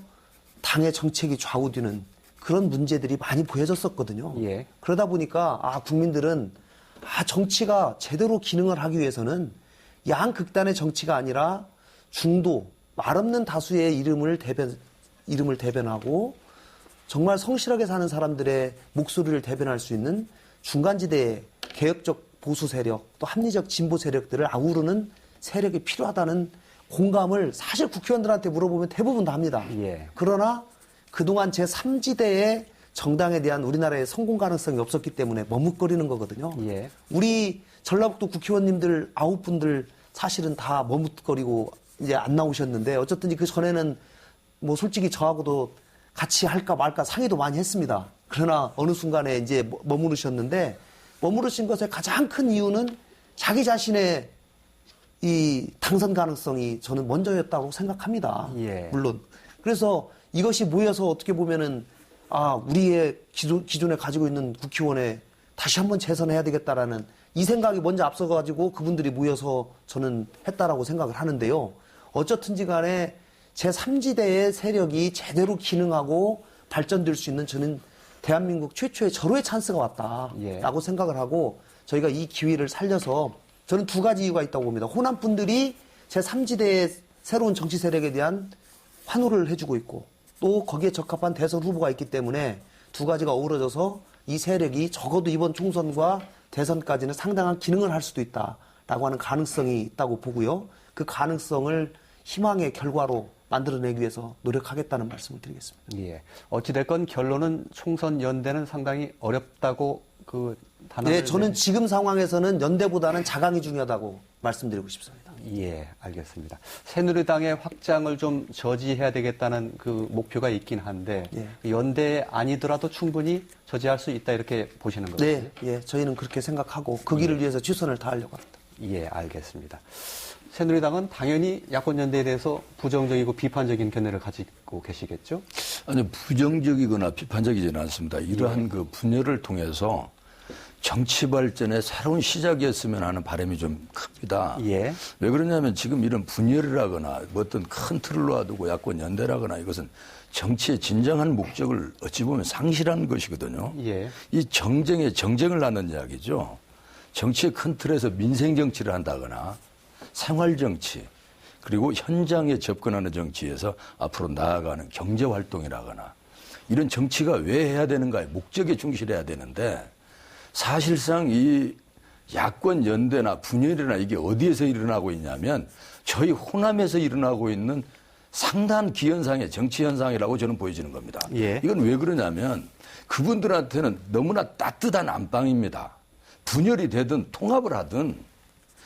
[SPEAKER 4] 당의 정책이 좌우되는 그런 문제들이 많이 보여졌었거든요.
[SPEAKER 1] 예.
[SPEAKER 4] 그러다 보니까 국민들은 정치가 제대로 기능을 하기 위해서는 양극단의 정치가 아니라 중도, 말없는 다수의 이름을 대변하고 정말 성실하게 사는 사람들의 목소리를 대변할 수 있는 중간지대의 개혁적 보수 세력 또 합리적 진보 세력들을 아우르는 세력이 필요하다는 공감을 사실 국회의원들한테 물어보면 대부분 다 합니다.
[SPEAKER 1] 예.
[SPEAKER 4] 그러나 그동안 제3지대의 정당에 대한 우리나라의 성공 가능성이 없었기 때문에 머뭇거리는 거거든요.
[SPEAKER 1] 예.
[SPEAKER 4] 우리 전라북도 국회의원님들 9분들 사실은 다 머뭇거리고 이제 안 나오셨는데 어쨌든 그 전에는 뭐 솔직히 저하고도 같이 할까 말까 상의도 많이 했습니다. 그러나 어느 순간에 이제 머무르셨는데 머무르신 것의 가장 큰 이유는 자기 자신의 이 당선 가능성이 저는 먼저였다고 생각합니다.
[SPEAKER 1] 예.
[SPEAKER 4] 물론. 그래서 이것이 모여서 어떻게 보면은 우리의 기존에 가지고 있는 국회의원에 다시 한번 재선해야 되겠다라는 이 생각이 먼저 앞서가지고 그분들이 모여서 저는 했다라고 생각을 하는데요. 어쨌든지 간에 제3지대의 세력이 제대로 기능하고 발전될 수 있는 저는 대한민국 최초의 절호의 찬스가 왔다라고 생각을 하고 저희가 이 기회를 살려서 저는 두 가지 이유가 있다고 봅니다. 호남 분들이 제3지대의 새로운 정치 세력에 대한 환호를 해주고 있고 또 거기에 적합한 대선 후보가 있기 때문에 두 가지가 어우러져서 이 세력이 적어도 이번 총선과 대선까지는 상당한 기능을 할 수도 있다라고 하는 가능성이 있다고 보고요. 그 가능성을 희망의 결과로 만들어내기 위해서 노력하겠다는 말씀을 드리겠습니다.
[SPEAKER 1] 예. 어찌됐건 결론은 총선 연대는 상당히 어렵다고
[SPEAKER 4] 네, 저는 지금 상황에서는 연대보다는 자강이 중요하다고 말씀드리고 싶습니다.
[SPEAKER 1] 예, 알겠습니다. 새누리당의 확장을 좀 저지해야 되겠다는 그 목표가 있긴 한데 연대 아니더라도 충분히 저지할 수 있다 이렇게 보시는 거죠?
[SPEAKER 4] 네, 예, 저희는 그렇게 생각하고 그 길을 위해서 최선을 다하려고 합니다.
[SPEAKER 1] 예, 알겠습니다. 새누리당은 당연히 야권 연대에 대해서 부정적이고 비판적인 견해를 가지고 계시겠죠?
[SPEAKER 2] 아니, 부정적이거나 비판적이지는 않습니다. 이러한 그 분열을 통해서 정치 발전의 새로운 시작이었으면 하는 바람이 좀 큽니다.
[SPEAKER 1] 예.
[SPEAKER 2] 왜 그러냐면 지금 이런 분열이라거나 뭐 어떤 큰 틀을 놔두고 야권 연대라거나 이것은 정치의 진정한 목적을 어찌 보면 상실하는 것이거든요.
[SPEAKER 1] 예.
[SPEAKER 2] 이 정쟁을 낳는 이야기죠. 정치의 큰 틀에서 민생 정치를 한다거나 생활 정치 그리고 현장에 접근하는 정치에서 앞으로 나아가는 경제 활동이라거나 이런 정치가 왜 해야 되는가의 목적에 충실해야 되는데 사실상 이 야권 연대나 분열이나 이게 어디에서 일어나고 있냐면 저희 호남에서 일어나고 있는 상당한 기현상의 정치 현상이라고 저는 보여지는 겁니다.
[SPEAKER 1] 예.
[SPEAKER 2] 이건 왜 그러냐면 그분들한테는 너무나 따뜻한 안방입니다. 분열이 되든 통합을 하든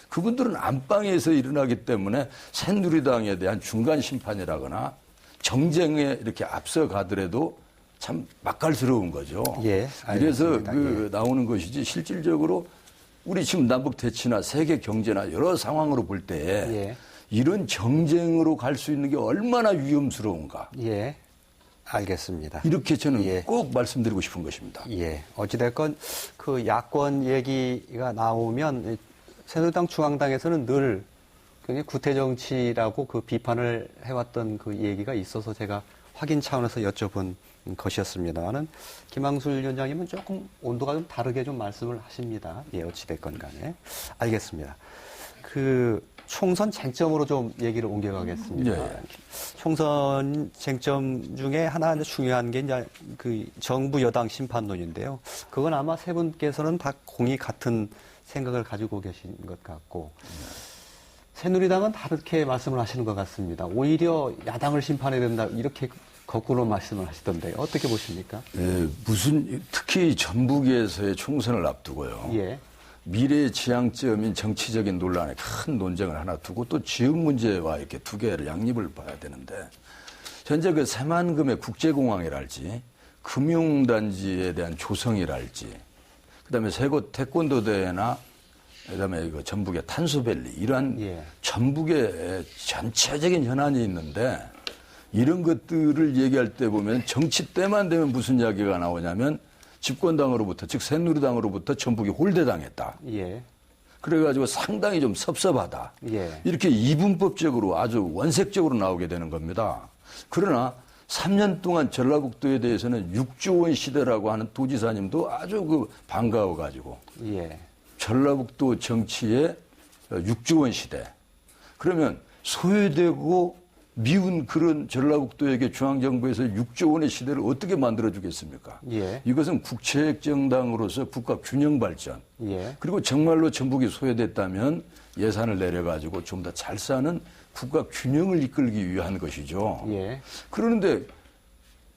[SPEAKER 2] 그분들은 안방에서 일어나기 때문에 새누리당에 대한 중간 심판이라거나 정쟁에 이렇게 앞서가더라도 참 맛깔스러운 거죠.
[SPEAKER 1] 예,
[SPEAKER 2] 이래서
[SPEAKER 1] 알겠습니다.
[SPEAKER 2] 나오는 것이지 실질적으로 우리 지금 남북 대치나 세계 경제나 여러 상황으로 볼 때 이런 정쟁으로 갈 수 있는 게 얼마나 위험스러운가.
[SPEAKER 1] 예, 알겠습니다.
[SPEAKER 2] 이렇게 저는 꼭 말씀드리고 싶은 것입니다.
[SPEAKER 1] 예, 어찌됐건 그 야권 얘기가 나오면 새누리당 중앙당에서는 늘 굉장히 구태 정치라고 그 비판을 해왔던 그 얘기가 있어서 제가 확인 차원에서 여쭤본 것이었습니다만은 김항술 위원장님은 조금 온도가 좀 다르게 좀 말씀을 하십니다. 예, 어찌됐건 간에. 알겠습니다. 그 총선 쟁점으로 좀 얘기를 옮겨가겠습니다.
[SPEAKER 2] 네.
[SPEAKER 1] 총선 쟁점 중에 하나 중요한 게 이제 그 정부 여당 심판론인데요. 그건 아마 세 분께서는 다 공이 같은 생각을 가지고 계신 것 같고 새누리당은 다르게 말씀을 하시는 것 같습니다. 오히려 야당을 심판해야 된다 이렇게 거꾸로 말씀을 하시던데 어떻게 보십니까?
[SPEAKER 2] 특히 전북에서의 총선을 앞두고요.
[SPEAKER 1] 예.
[SPEAKER 2] 미래의 지향점인 정치적인 논란에 큰 논쟁을 하나 두고 또 지역 문제와 이렇게 두 개를 양립을 봐야 되는데 현재 그 새만금의 국제공항이랄지 금융단지에 대한 조성이랄지 그다음에 세곳 태권도 대회나 그다음에 그 전북의 탄소밸리 이러한 전북의 전체적인 현안이 있는데 이런 것들을 얘기할 때 보면 정치 때만 되면 무슨 이야기가 나오냐면 집권당으로부터 즉 새누리당으로부터 전북이 홀대당했다. 그래가지고 상당히 좀 섭섭하다. 이렇게 이분법적으로 아주 원색적으로 나오게 되는 겁니다. 그러나 3년 동안 전라북도에 대해서는 6조 원 시대라고 하는 도지사님도 아주 반가워가지고 전라북도 정치의 6조 원 시대. 그러면 소외되고 미운 그런 전라북도에게 중앙정부에서 6조 원의 시대를 어떻게 만들어주겠습니까? 이것은 국책 정당으로서 국가 균형 발전 그리고 정말로 전북이 소외됐다면 예산을 내려가지고 좀 더 잘 사는 국가 균형을 이끌기 위한 것이죠. 그러는데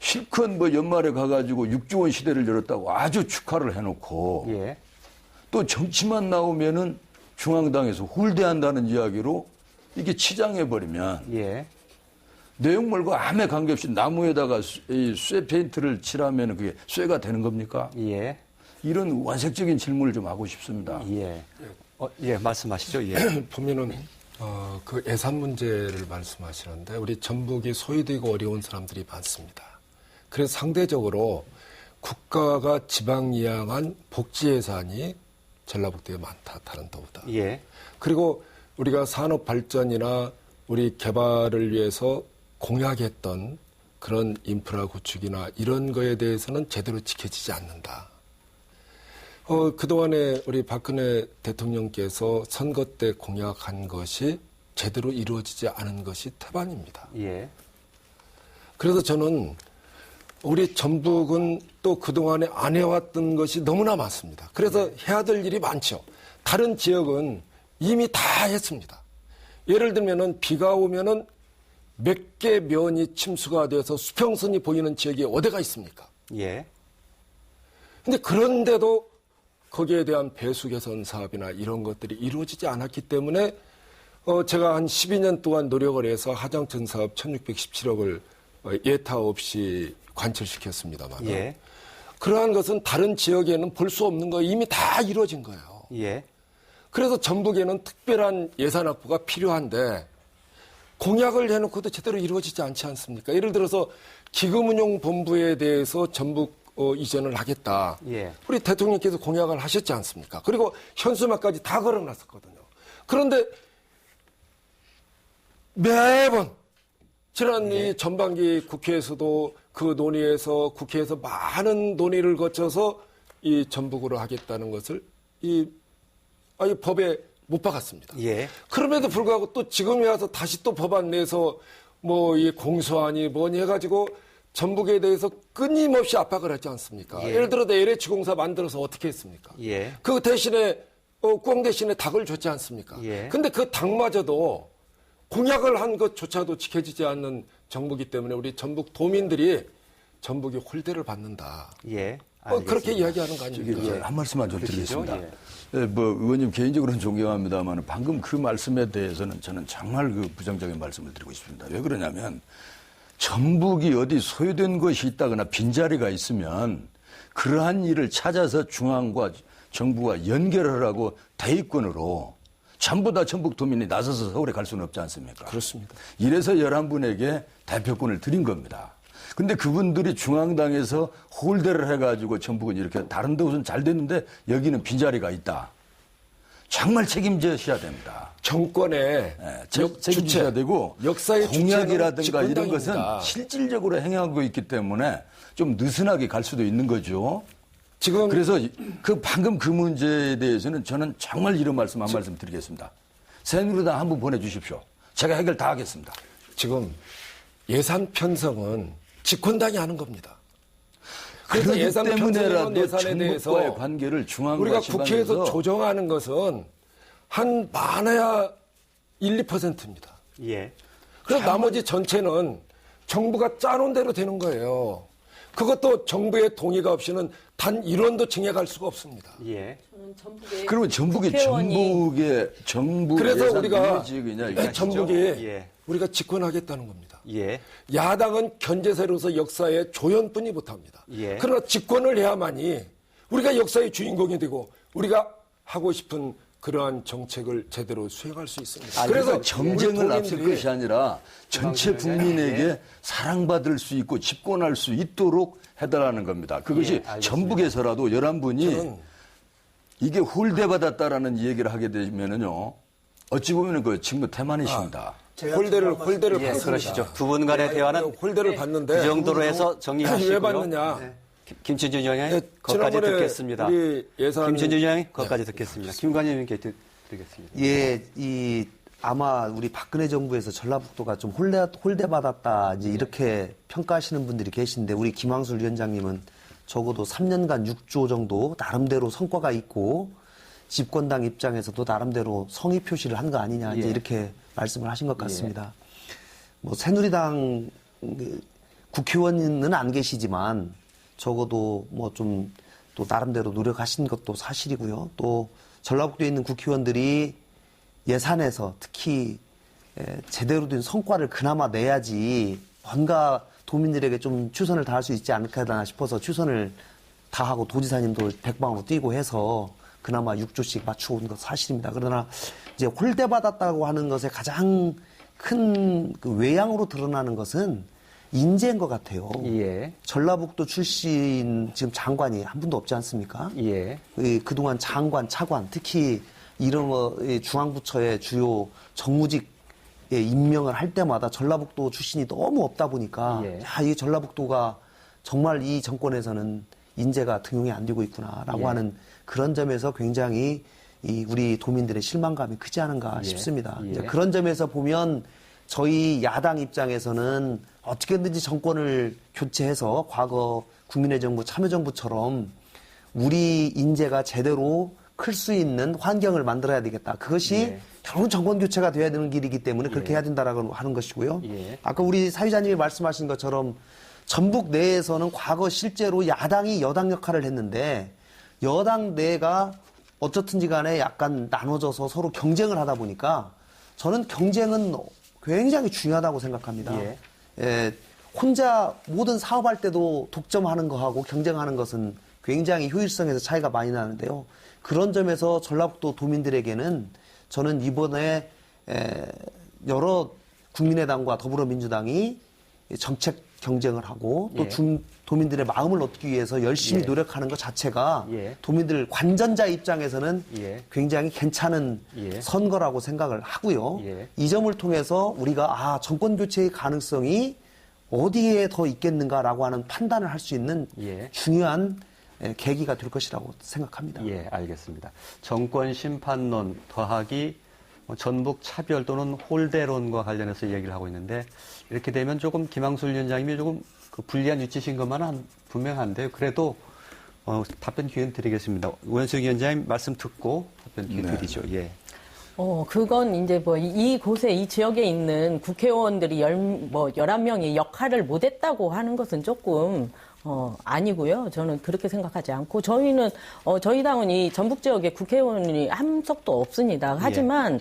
[SPEAKER 2] 실컷 연말에 가가지고 6조 원 시대를 열었다고 아주 축하를 해놓고 또 정치만 나오면은 중앙당에서 홀대한다는 이야기로 이게 치장해버리면 내용 말고 아무 관계없이 나무에다가 쇠 페인트를 칠하면 그게 쇠가 되는 겁니까? 이런 원색적인 질문을 좀 하고 싶습니다.
[SPEAKER 1] 말씀하시죠.
[SPEAKER 3] 보면은 그 예산 문제를 말씀하시는데 우리 전북이 소외되고 어려운 사람들이 많습니다. 그래서 상대적으로 국가가 지방 이양한 복지 예산이 전라북도에 많다. 다른 데보다. 그리고 우리가 산업 발전이나 우리 개발을 위해서 공약했던 그런 인프라 구축이나 이런 거에 대해서는 제대로 지켜지지 않는다. 그동안에 우리 박근혜 대통령께서 선거 때 공약한 것이 제대로 이루어지지 않은 것이 태반입니다. 그래서 저는 우리 전북은 또 그동안에 안 해왔던 것이 너무나 많습니다. 그래서 해야 될 일이 많죠. 다른 지역은 이미 다 했습니다. 예를 들면은 비가 오면은 몇 개 면이 침수가 돼서 수평선이 보이는 지역이 어디가 있습니까?
[SPEAKER 1] 예.
[SPEAKER 3] 근데 그런데도 거기에 대한 배수 개선 사업이나 이런 것들이 이루어지지 않았기 때문에 제가 한 12년 동안 노력을 해서 하장천 사업 1617억을 예타 없이 관철시켰습니다만
[SPEAKER 1] 예.
[SPEAKER 3] 그러한 것은 다른 지역에는 볼 수 없는 거 이미 다 이루어진 거예요.
[SPEAKER 1] 예.
[SPEAKER 3] 그래서 전북에는 특별한 예산 확보가 필요한데 공약을 해놓고도 제대로 이루어지지 않지 않습니까? 예를 들어서 기금운용본부에 대해서 전북 이전을 하겠다.
[SPEAKER 1] 예.
[SPEAKER 3] 우리 대통령께서 공약을 하셨지 않습니까? 그리고 현수막까지 다 걸어놨었거든요. 그런데 매번 지난 이 전반기 국회에서도 그 논의에서 국회에서 많은 논의를 거쳐서 이 전북으로 하겠다는 것을 이 법에 못 박았습니다.
[SPEAKER 1] 예.
[SPEAKER 3] 그럼에도 불구하고 또 지금에 와서 다시 또 법안 내서 뭐 이 공소안이 뭐니 해가지고 전북에 대해서 끊임없이 압박을 하지 않습니까?
[SPEAKER 1] 예.
[SPEAKER 3] 예를 들어 LH공사 만들어서 어떻게 했습니까?
[SPEAKER 1] 예.
[SPEAKER 3] 그 대신에 꽝 대신에 닭을 줬지 않습니까?
[SPEAKER 1] 예.
[SPEAKER 3] 근데 그 닭마저도 공약을 한 것조차도 지켜지지 않는 정부이기 때문에 우리 전북 도민들이 전북이 홀대를 받는다.
[SPEAKER 1] 예.
[SPEAKER 3] 그렇게 이야기하는 거 아닙니까?
[SPEAKER 2] 예. 한 말씀만 좀 드리겠습니다.
[SPEAKER 1] 예.
[SPEAKER 2] 예, 뭐 의원님 개인적으로는 존경합니다만 방금 그 말씀에 대해서는 저는 정말 그 부정적인 말씀을 드리고 싶습니다. 왜 그러냐면 전북이 어디 소유된 것이 있다거나 빈자리가 있으면 그러한 일을 찾아서 중앙과 정부가 연결하라고 대의권으로 전부 다 전북 도민이 나서서 서울에 갈 수는 없지 않습니까?
[SPEAKER 3] 그렇습니다.
[SPEAKER 2] 이래서 11분에게 대표권을 드린 겁니다. 근데 그분들이 중앙당에서 홀대를 해가지고 전북은 이렇게 다른 데는 잘 됐는데 여기는 빈자리가 있다. 정말 책임져야 됩니다.
[SPEAKER 3] 정권의
[SPEAKER 2] 책임져야 되고
[SPEAKER 3] 역사의
[SPEAKER 2] 공약이라든가 이런 것은
[SPEAKER 3] 집권당입니다.
[SPEAKER 2] 실질적으로 행하고 있기 때문에 좀 느슨하게 갈 수도 있는 거죠.
[SPEAKER 3] 지금
[SPEAKER 2] 그래서 그 방금 그 문제에 대해서는 저는 정말 이런 말씀 한 말씀 드리겠습니다. 새누리당 한번 보내주십시오. 제가 해결 다 하겠습니다.
[SPEAKER 3] 지금 예산 편성은 집권당이 하는 겁니다. 그래서
[SPEAKER 2] 그렇기
[SPEAKER 3] 예산
[SPEAKER 2] 때문에라도
[SPEAKER 3] 예산에 대해서
[SPEAKER 2] 전북과의 관계를 중앙과
[SPEAKER 3] 우리가
[SPEAKER 2] 지방에서
[SPEAKER 3] 국회에서 조정하는 것은 한 많아야 1, 2%입니다.
[SPEAKER 1] 예.
[SPEAKER 3] 그래서 나머지 전체는 정부가 짜놓은 대로 되는 거예요. 그것도 정부의 동의가 없이는 단 1원도 증액할 수가 없습니다.
[SPEAKER 1] 예.
[SPEAKER 2] 그러면 전북의 정부
[SPEAKER 3] 그래서
[SPEAKER 2] 예산
[SPEAKER 3] 우리가
[SPEAKER 2] 지역이냐 이거
[SPEAKER 3] 전북이
[SPEAKER 1] 예.
[SPEAKER 3] 우리가 집권하겠다는 겁니다.
[SPEAKER 1] 예.
[SPEAKER 3] 야당은 견제세로서 역사의 조연뿐이 못합니다.
[SPEAKER 1] 예.
[SPEAKER 3] 그러나 집권을 해야만이 우리가 역사의 주인공이 되고 우리가 하고 싶은 그러한 정책을 제대로 수행할 수 있습니다.
[SPEAKER 2] 그래서 정쟁을 앞설 것이 아니라 전체 국민에게
[SPEAKER 1] 예.
[SPEAKER 2] 사랑받을 수 있고 집권할 수 있도록 해달라는 겁니다. 그것이
[SPEAKER 1] 예,
[SPEAKER 2] 전북에서라도 11분이 이게 홀대받았다라는 얘기를 하게 되면은요, 어찌 보면은 그 직무 태만이십니다.
[SPEAKER 3] 홀대를
[SPEAKER 1] 예,
[SPEAKER 3] 받습니다.
[SPEAKER 1] 그러시죠. 두 분 간의 대화는
[SPEAKER 3] 홀대를 받는데
[SPEAKER 1] 그 정도로 해서 정리하시고요.
[SPEAKER 3] 왜 받느냐?
[SPEAKER 1] 네. 김천준 의원이
[SPEAKER 3] 네,
[SPEAKER 1] 거기까지
[SPEAKER 3] 지난번에
[SPEAKER 1] 듣겠습니다.
[SPEAKER 3] 우리 예산-
[SPEAKER 1] 김천준 의원이 거기까지 듣겠습니다. 김관희 의원께 드리겠습니다.
[SPEAKER 4] 예, 아마 우리 박근혜 정부에서 전라북도가 좀 홀대받았다, 이제 이렇게 평가하시는 분들이 계신데, 우리 김황술 위원장님은 적어도 3년간 6조 정도 나름대로 성과가 있고, 집권당 입장에서도 나름대로 성의 표시를 한 거 아니냐, 이제
[SPEAKER 1] 예.
[SPEAKER 4] 이렇게 말씀을 하신 것 같습니다. 뭐, 새누리당 국회의원은 안 계시지만, 적어도 뭐 좀 또 나름대로 노력하신 것도 사실이고요. 또 전라북도에 있는 국회의원들이 예산에서 특히 제대로 된 성과를 그나마 내야지 뭔가 도민들에게 좀 최선을 다할 수 있지 않을까 싶어서 최선을 다하고 도지사님도 백방으로 뛰고 해서 그나마 6조씩 맞춰온 것 사실입니다. 그러나 이제 홀대받았다고 하는 것에 가장 큰 그 외양으로 드러나는 것은 인재인 것 같아요.
[SPEAKER 1] 예.
[SPEAKER 4] 전라북도 출신 지금 장관이 한 분도 없지 않습니까?
[SPEAKER 1] 예.
[SPEAKER 4] 그동안 장관, 차관, 특히 이런 중앙부처의 주요 정무직에 임명을 할 때마다 전라북도 출신이 너무 없다 보니까
[SPEAKER 1] 예.
[SPEAKER 4] 야, 이 전라북도가 정말 이 정권에서는 인재가 등용이 안 되고 있구나라고
[SPEAKER 1] 예.
[SPEAKER 4] 하는 그런 점에서 굉장히 이 우리 도민들의 실망감이 크지 않은가
[SPEAKER 1] 예.
[SPEAKER 4] 싶습니다.
[SPEAKER 1] 예.
[SPEAKER 4] 이제 그런 점에서 보면 저희 야당 입장에서는 어떻게든지 정권을 교체해서 과거 국민의 정부, 참여정부처럼 우리 인재가 제대로 클 수 있는 환경을 만들어야 되겠다. 그것이
[SPEAKER 1] 예.
[SPEAKER 4] 결국 정권 교체가 돼야 되는 길이기 때문에 그렇게 해야 된다라고 하는 것이고요.
[SPEAKER 1] 예.
[SPEAKER 4] 아까 우리 사회자님이 말씀하신 것처럼 전북 내에서는 과거 실제로 야당이 여당 역할을 했는데 여당 내가 어쨌든지 간에 약간 나눠져서 서로 경쟁을 하다 보니까 저는 경쟁은 굉장히 중요하다고 생각합니다.
[SPEAKER 1] 예.
[SPEAKER 4] 예, 혼자 모든 사업할 때도 독점하는 거하고 경쟁하는 것은 굉장히 효율성에서 차이가 많이 나는데요. 그런 점에서 전라북도 도민들에게는 저는 이번에 여러 국민의당과 더불어민주당이 정책 경쟁을 하고 또
[SPEAKER 1] 예.
[SPEAKER 4] 도민들의 마음을 얻기 위해서 열심히
[SPEAKER 1] 예.
[SPEAKER 4] 노력하는 것 자체가
[SPEAKER 1] 예.
[SPEAKER 4] 도민들 관전자 입장에서는
[SPEAKER 1] 예.
[SPEAKER 4] 굉장히 괜찮은
[SPEAKER 1] 예.
[SPEAKER 4] 선거라고 생각을 하고요.
[SPEAKER 1] 예.
[SPEAKER 4] 이 점을 통해서 우리가 정권 교체의 가능성이 어디에 더 있겠는가라고 하는 판단을 할 수 있는
[SPEAKER 1] 예.
[SPEAKER 4] 중요한 계기가 될 것이라고 생각합니다.
[SPEAKER 1] 예, 알겠습니다. 정권 심판론 더하기 전북 차별 또는 홀대론과 관련해서 얘기를 하고 있는데 이렇게 되면 조금 김항술 위원장님이 조금 그 불리한 위치신 것만은 분명한데요. 그래도 답변 기회는 드리겠습니다. 우현석 위원장님 말씀 듣고 답변 기회 드리죠. 예.
[SPEAKER 5] 그건 이제 뭐 이곳에 이 지역에 있는 국회의원들이 11명이 역할을 못했다고 하는 것은 조금 아니고요. 저는 그렇게 생각하지 않고 저희는 저희 당은 이 전북 지역에 국회의원이 한 석도 없습니다. 하지만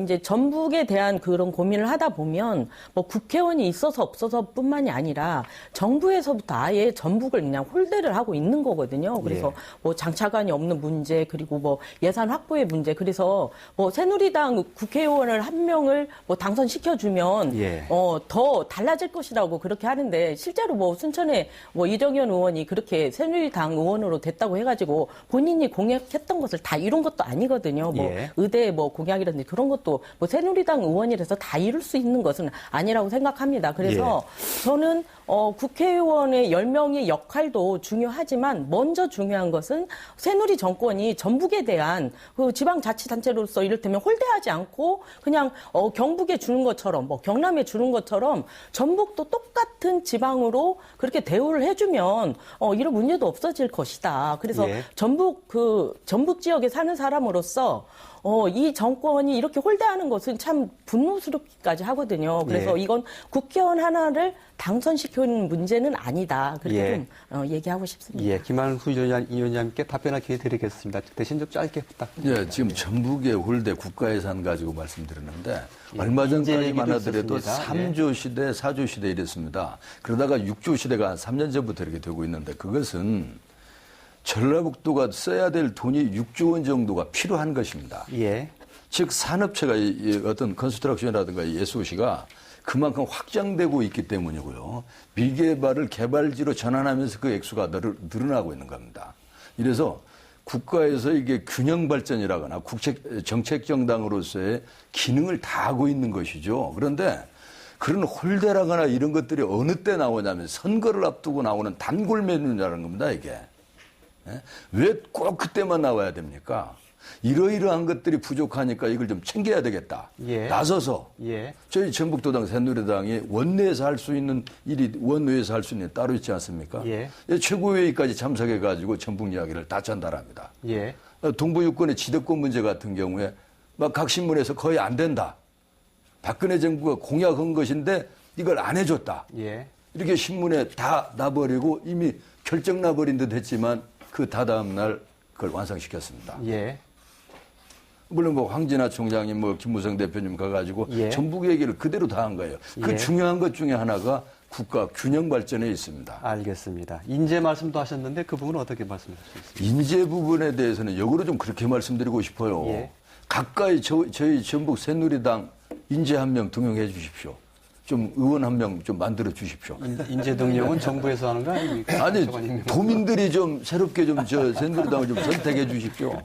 [SPEAKER 5] 이제 전북에 대한 그런 고민을 하다 보면 뭐 국회의원이 있어서 없어서뿐만이 아니라 정부에서부터 아예 전북을 그냥 홀대를 하고 있는 거거든요. 그래서
[SPEAKER 1] 예.
[SPEAKER 5] 뭐 장차관이 없는 문제 그리고 뭐 예산 확보의 문제 그래서 뭐 새누리당 국회의원을 한 명을 뭐 당선시켜주면
[SPEAKER 1] 예.
[SPEAKER 5] 더 달라질 것이라고 그렇게 하는데 실제로 뭐 순천에 뭐 이정현 의원이 그렇게 새누리당 의원으로 됐다고 해가지고 본인이 공약했던 것을 다 이룬 것도 아니거든요. 뭐
[SPEAKER 1] 예.
[SPEAKER 5] 의대 뭐 공약이라든지 그런 것도 뭐 새누리당 의원이라서 다 이룰 수 있는 것은 아니라고 생각합니다. 그래서 저는 국회의원의 10명의 역할도 중요하지만 먼저 중요한 것은 새누리 정권이 전북에 대한 그 지방자치단체로서 이를테면 홀대하지 않고 그냥 경북에 주는 것처럼 뭐 경남에 주는 것처럼 전북도 똑같은 지방으로 그렇게 대우를 해주면 이런 문제도 없어질 것이다. 그래서
[SPEAKER 1] 예.
[SPEAKER 5] 전북 지역에 사는 사람으로서 이 정권이 이렇게 홀대하는 것은 참 분노스럽기까지 하거든요. 그래서
[SPEAKER 1] 예.
[SPEAKER 5] 이건 국회의원 하나를 당선시키는 문제는 아니다. 그렇게
[SPEAKER 1] 예.
[SPEAKER 5] 좀 얘기하고 싶습니다.
[SPEAKER 1] 예, 김한수 위원장님께 답변할 기회 드리겠습니다. 대신 좀 짧게 부탁드립니다.
[SPEAKER 2] 예, 지금 전북의 홀대 국가예산 가지고 말씀드렸는데 얼마 전까지만 하더라도
[SPEAKER 1] 있었습니다.
[SPEAKER 2] 3조 시대, 4조 시대 이랬습니다. 그러다가 6조 시대가 한 3년 전부터 이렇게 되고 있는데 그것은 전라북도가 써야 될 돈이 6조 원 정도가 필요한 것입니다.
[SPEAKER 1] 예.
[SPEAKER 2] 즉 산업체가 어떤 컨스트럭션이라든가 SOC가 그만큼 확장되고 있기 때문이고요. 미개발을 개발지로 전환하면서 그 액수가 늘어나고 있는 겁니다. 이래서 국가에서 이게 균형 발전이라거나 정책 정당으로서의 기능을 다하고 있는 것이죠. 그런데 그런 홀대라거나 이런 것들이 어느 때 나오냐면 선거를 앞두고 나오는 단골 메뉴라는 겁니다, 이게. 왜 꼭 그때만 나와야 됩니까? 이러이러한 것들이 부족하니까 이걸 좀 챙겨야 되겠다.
[SPEAKER 1] 예.
[SPEAKER 2] 나서서
[SPEAKER 1] 예.
[SPEAKER 2] 저희 전북도당 새누리당이 원내에서 할 수 있는 일이 원외에서 할 수 있는 일 따로 있지 않습니까?
[SPEAKER 1] 예.
[SPEAKER 2] 최고회의까지 참석해가지고 전북 이야기를 다 전달합니다.
[SPEAKER 1] 예.
[SPEAKER 2] 동부 유권의 지대권 문제 같은 경우에 막 각 신문에서 거의 안 된다. 박근혜 정부가 공약한 것인데 이걸 안 해줬다.
[SPEAKER 1] 예.
[SPEAKER 2] 이렇게 신문에 다 나버리고 이미 결정 나버린 듯 했지만 그 다다음 날 그걸 완성시켰습니다.
[SPEAKER 1] 예.
[SPEAKER 2] 물론 뭐 황진아 총장님, 뭐 김무성 대표님 가가지고
[SPEAKER 1] 예.
[SPEAKER 2] 전북 얘기를 그대로 다 한 거예요. 그
[SPEAKER 1] 예.
[SPEAKER 2] 중요한 것 중에 하나가 국가 균형 발전에 있습니다.
[SPEAKER 1] 알겠습니다. 인재 말씀도 하셨는데 그 부분은 어떻게 말씀하셨습니까?
[SPEAKER 2] 인재 부분에 대해서는 역으로 좀 그렇게 말씀드리고 싶어요.
[SPEAKER 1] 예.
[SPEAKER 2] 가까이 저희 전북 새누리당 인재 한 명 등용해 주십시오. 좀 의원 한 명 좀 만들어 주십시오.
[SPEAKER 1] 인재 등용은 정부에서 하는 거 아닙니까?
[SPEAKER 2] 아니
[SPEAKER 1] 정관님.
[SPEAKER 2] 도민들이 좀 새롭게 좀 새누리당을 좀 선택해 주십시오.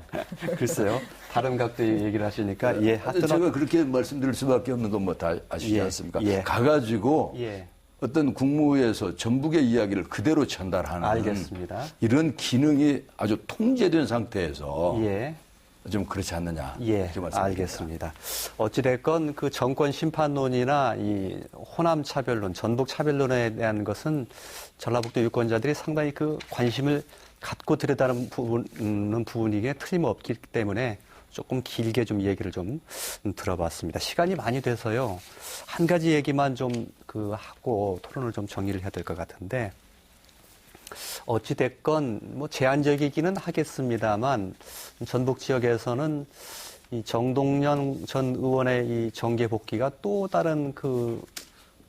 [SPEAKER 1] 글쎄요. 다른 각도의 얘기를 하시니까 예.
[SPEAKER 2] 제가 그렇게 말씀드릴 수밖에 없는 건 뭐 다 아시지
[SPEAKER 1] 예.
[SPEAKER 2] 않습니까?
[SPEAKER 1] 예.
[SPEAKER 2] 가가지고
[SPEAKER 1] 예.
[SPEAKER 2] 어떤 국무회에서 전북의 이야기를 그대로 전달하는
[SPEAKER 1] 알겠습니다.
[SPEAKER 2] 이런 기능이 아주 통제된 상태에서
[SPEAKER 1] 예.
[SPEAKER 2] 좀 그렇지 않느냐.
[SPEAKER 1] 예,
[SPEAKER 2] 이렇게 말씀드립니다.
[SPEAKER 1] 알겠습니다. 어찌됐건 그 정권 심판론이나 이 호남 차별론, 전북 차별론에 대한 것은 전라북도 유권자들이 상당히 그 관심을 갖고 들여다는 부분이기에 틀림없기 때문에 조금 길게 좀 얘기를 좀 들어봤습니다. 시간이 많이 돼서요. 한 가지 얘기만 좀 하고 토론을 좀 정리를 해야 될 것 같은데, 어찌됐건 뭐 제한적이기는 하겠습니다만, 전북 지역에서는 이 정동영 전 의원의 이 정계 복귀가 또 다른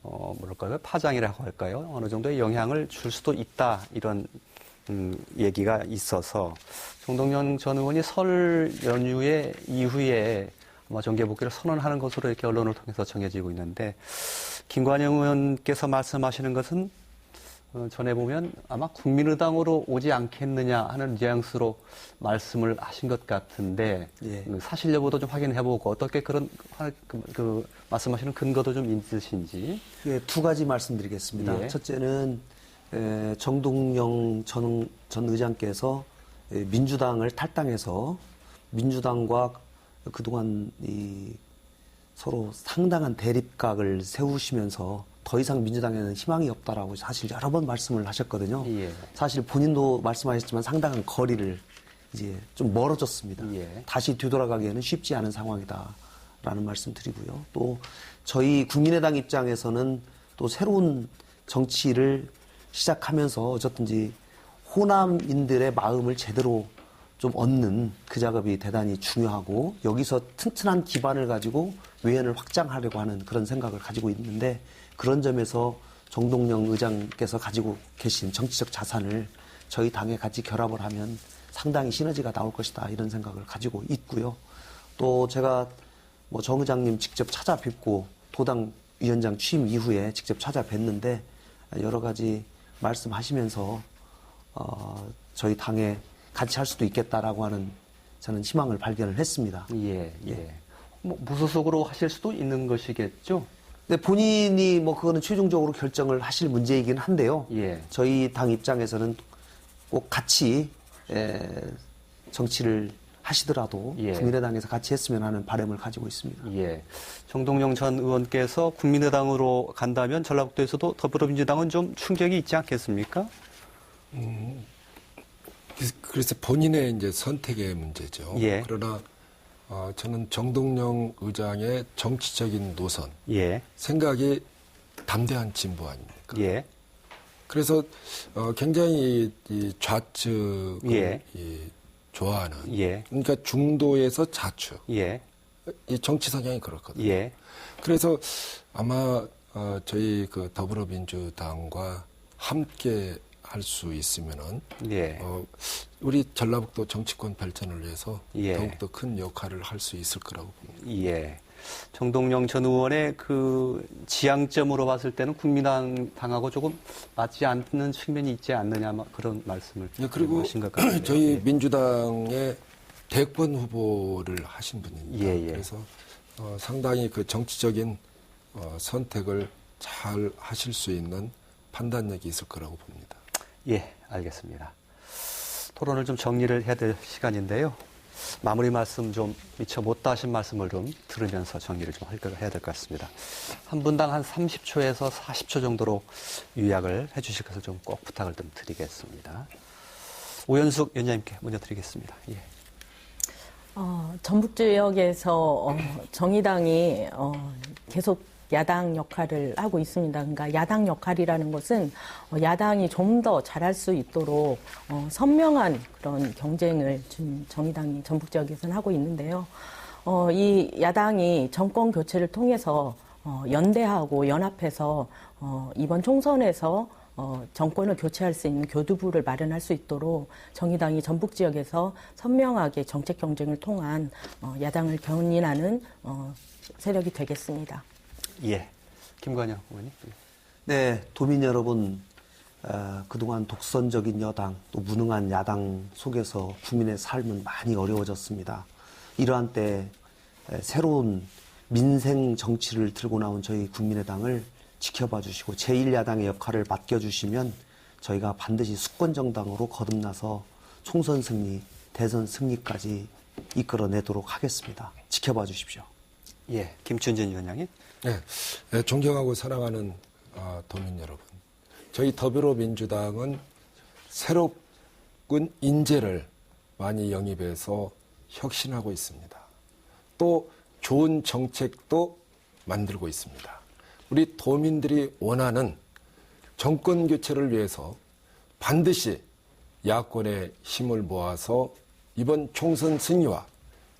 [SPEAKER 1] 뭐랄까요? 파장이라고 할까요? 어느 정도의 영향을 줄 수도 있다. 이런 얘기가 있어서 정동영 전 의원이 설 연휴에 이후에 아마 정계 복귀를 선언하는 것으로 이렇게 언론을 통해서 정해지고 있는데, 김관영 의원께서 말씀하시는 것은 전해보면 아마 국민의당으로 오지 않겠느냐 하는 뉘앙스로 말씀을 하신 것 같은데, 예. 사실 여부도 좀 확인해보고 어떻게 그런 말씀하시는 근거도 좀 있으신지.
[SPEAKER 4] 예, 두 가지 말씀드리겠습니다. 예. 첫째는 정동영 전 의장께서 민주당을 탈당해서 민주당과 그동안 서로 상당한 대립각을 세우시면서 더 이상 민주당에는 희망이 없다라고 사실 여러 번 말씀을 하셨거든요. 예. 사실 본인도 말씀하셨지만 상당한 거리를 이제 좀 멀어졌습니다. 예. 다시 뒤돌아가기에는 쉽지 않은 상황이다라는 말씀 드리고요. 또 저희 국민의당 입장에서는 또 새로운 정치를 시작하면서 어쨌든지 호남인들의 마음을 제대로 좀 얻는 그 작업이 대단히 중요하고, 여기서 튼튼한 기반을 가지고 외연을 확장하려고 하는 그런 생각을 가지고 있는데, 그런 점에서 정동영 의장께서 가지고 계신 정치적 자산을 저희 당에 같이 결합을 하면 상당히 시너지가 나올 것이다, 이런 생각을 가지고 있고요. 또 제가 뭐 정 의장님 직접 찾아뵙고 도당 위원장 취임 이후에 직접 찾아뵀는데 여러 가지 말씀하시면서 저희 당에 같이 할 수도 있겠다라고 하는 저는 희망을 발견을 했습니다.
[SPEAKER 1] 예, 예. 뭐 무소속으로 하실 수도 있는 것이겠죠?
[SPEAKER 4] 네, 본인이 뭐 그거는 최종적으로 결정을 하실 문제이긴 한데요. 예. 저희 당 입장에서는 꼭 같이 정치를 하시더라도 예. 국민의당에서 같이 했으면 하는 바람을 가지고 있습니다.
[SPEAKER 1] 예. 정동영 전 의원께서 국민의당으로 간다면 전라북도에서도 더불어민주당은 좀 충격이 있지 않겠습니까?
[SPEAKER 3] 그래서 본인의 이제 선택의 문제죠. 예. 그러나 저는 정동영 의장의 정치적인 노선, 예. 생각이 담대한 진보 아닙니까? 예. 그래서 굉장히 이 좌측을 예. 좋아하는, 예. 그러니까 중도에서 좌측, 예. 이 정치 성향이 그렇거든요. 예. 그래서 아마 저희 그 더불어민주당과 함께 할 수 있으면은 예. 우리 전라북도 정치권 발전을 위해서 예. 더욱더 큰 역할을 할 수 있을 거라고 봅니다.
[SPEAKER 1] 예. 정동영 전 의원의 그 지향점으로 봤을 때는 국민당하고 조금 맞지 않는 측면이 있지 않느냐 그런 말씀을
[SPEAKER 3] 예, 그리고
[SPEAKER 1] 하신 것 같아요.
[SPEAKER 3] 저희
[SPEAKER 1] 예.
[SPEAKER 3] 민주당의 대권 후보를 하신 분입니다. 예, 예. 그래서 상당히 그 정치적인 선택을 잘 하실 수 있는 판단력이 있을 거라고 봅니다.
[SPEAKER 1] 예, 알겠습니다. 토론을 좀 정리를 해야 될 시간인데요. 마무리 말씀 좀 미처 못다 하신 말씀을 좀 들으면서 정리를 좀 해야 될 것 같습니다. 한 분당 한 30초에서 40초 정도로 요약을 해 주실 것을 좀 꼭 부탁을 좀 드리겠습니다. 오연숙 위원장님께 먼저 드리겠습니다. 예.
[SPEAKER 5] 전북 지역에서 정의당이 계속 야당 역할을 하고 있습니다. 그러니까 야당 역할이라는 것은 야당이 좀 더 잘할 수 있도록 선명한 그런 경쟁을 지금 정의당이 전북 지역에서는 하고 있는데요. 이 야당이 정권 교체를 통해서 연대하고 연합해서 이번 총선에서 정권을 교체할 수 있는 교두부를 마련할 수 있도록 정의당이 전북 지역에서 선명하게 정책 경쟁을 통한 야당을 견인하는 세력이 되겠습니다.
[SPEAKER 1] 예, 김관영 의원님.
[SPEAKER 4] 네, 도민 여러분, 그동안 독선적인 여당, 또 무능한 야당 속에서 국민의 삶은 많이 어려워졌습니다. 이러한 때 새로운 민생 정치를 들고 나온 저희 국민의당을 지켜봐 주시고 제1야당의 역할을 맡겨주시면 저희가 반드시 수권정당으로 거듭나서 총선 승리, 대선 승리까지 이끌어내도록 하겠습니다. 지켜봐 주십시오.
[SPEAKER 1] 예, 김춘진 위원장님.
[SPEAKER 3] 네, 존경하고 사랑하는 도민 여러분, 저희 더불어민주당은 육군 인재를 많이 영입해서 혁신하고 있습니다. 또 좋은 정책도 만들고 있습니다. 우리 도민들이 원하는 정권 교체를 위해서 반드시 야권의 힘을 모아서 이번 총선 승리와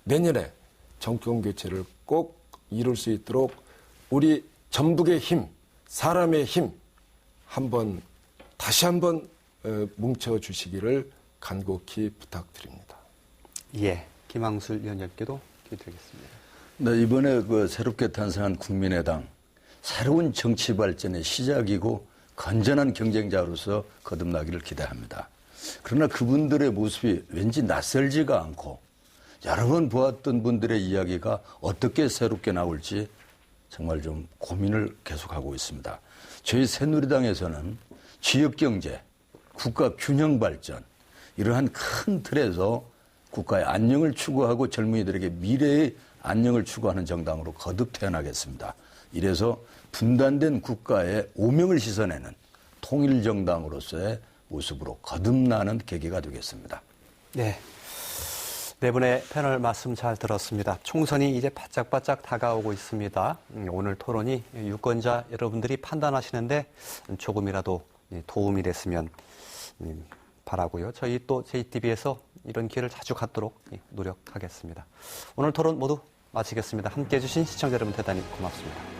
[SPEAKER 3] 내년에 정권 교체를 꼭 이룰 수 있도록 우리 전북의 힘, 사람의 힘 다시 한번 뭉쳐주시기를 간곡히 부탁드립니다.
[SPEAKER 1] 예, 김항술 위원장께도 기회드리겠습니다.
[SPEAKER 2] 네, 이번에 새롭게 탄생한 국민의당, 새로운 정치 발전의 시작이고 건전한 경쟁자로서 거듭나기를 기대합니다. 그러나 그분들의 모습이 왠지 낯설지가 않고 여러 번 보았던 분들의 이야기가 어떻게 새롭게 나올지 정말 좀 고민을 계속하고 있습니다. 저희 새누리당에서는 지역경제, 국가 균형 발전 이러한 큰 틀에서 국가의 안녕을 추구하고 젊은이들에게 미래의 안녕을 추구하는 정당으로 거듭 태어나겠습니다. 이래서 분단된 국가의 오명을 씻어내는 통일정당으로서의 모습으로 거듭나는 계기가 되겠습니다.
[SPEAKER 1] 네. 네 분의 패널 말씀 잘 들었습니다. 총선이 이제 바짝바짝 다가오고 있습니다. 오늘 토론이 유권자 여러분들이 판단하시는데 조금이라도 도움이 됐으면 바라고요. 저희 또 JTB에서 이런 기회를 자주 갖도록 노력하겠습니다. 오늘 토론 모두 마치겠습니다. 함께해 주신 시청자 여러분 대단히 고맙습니다.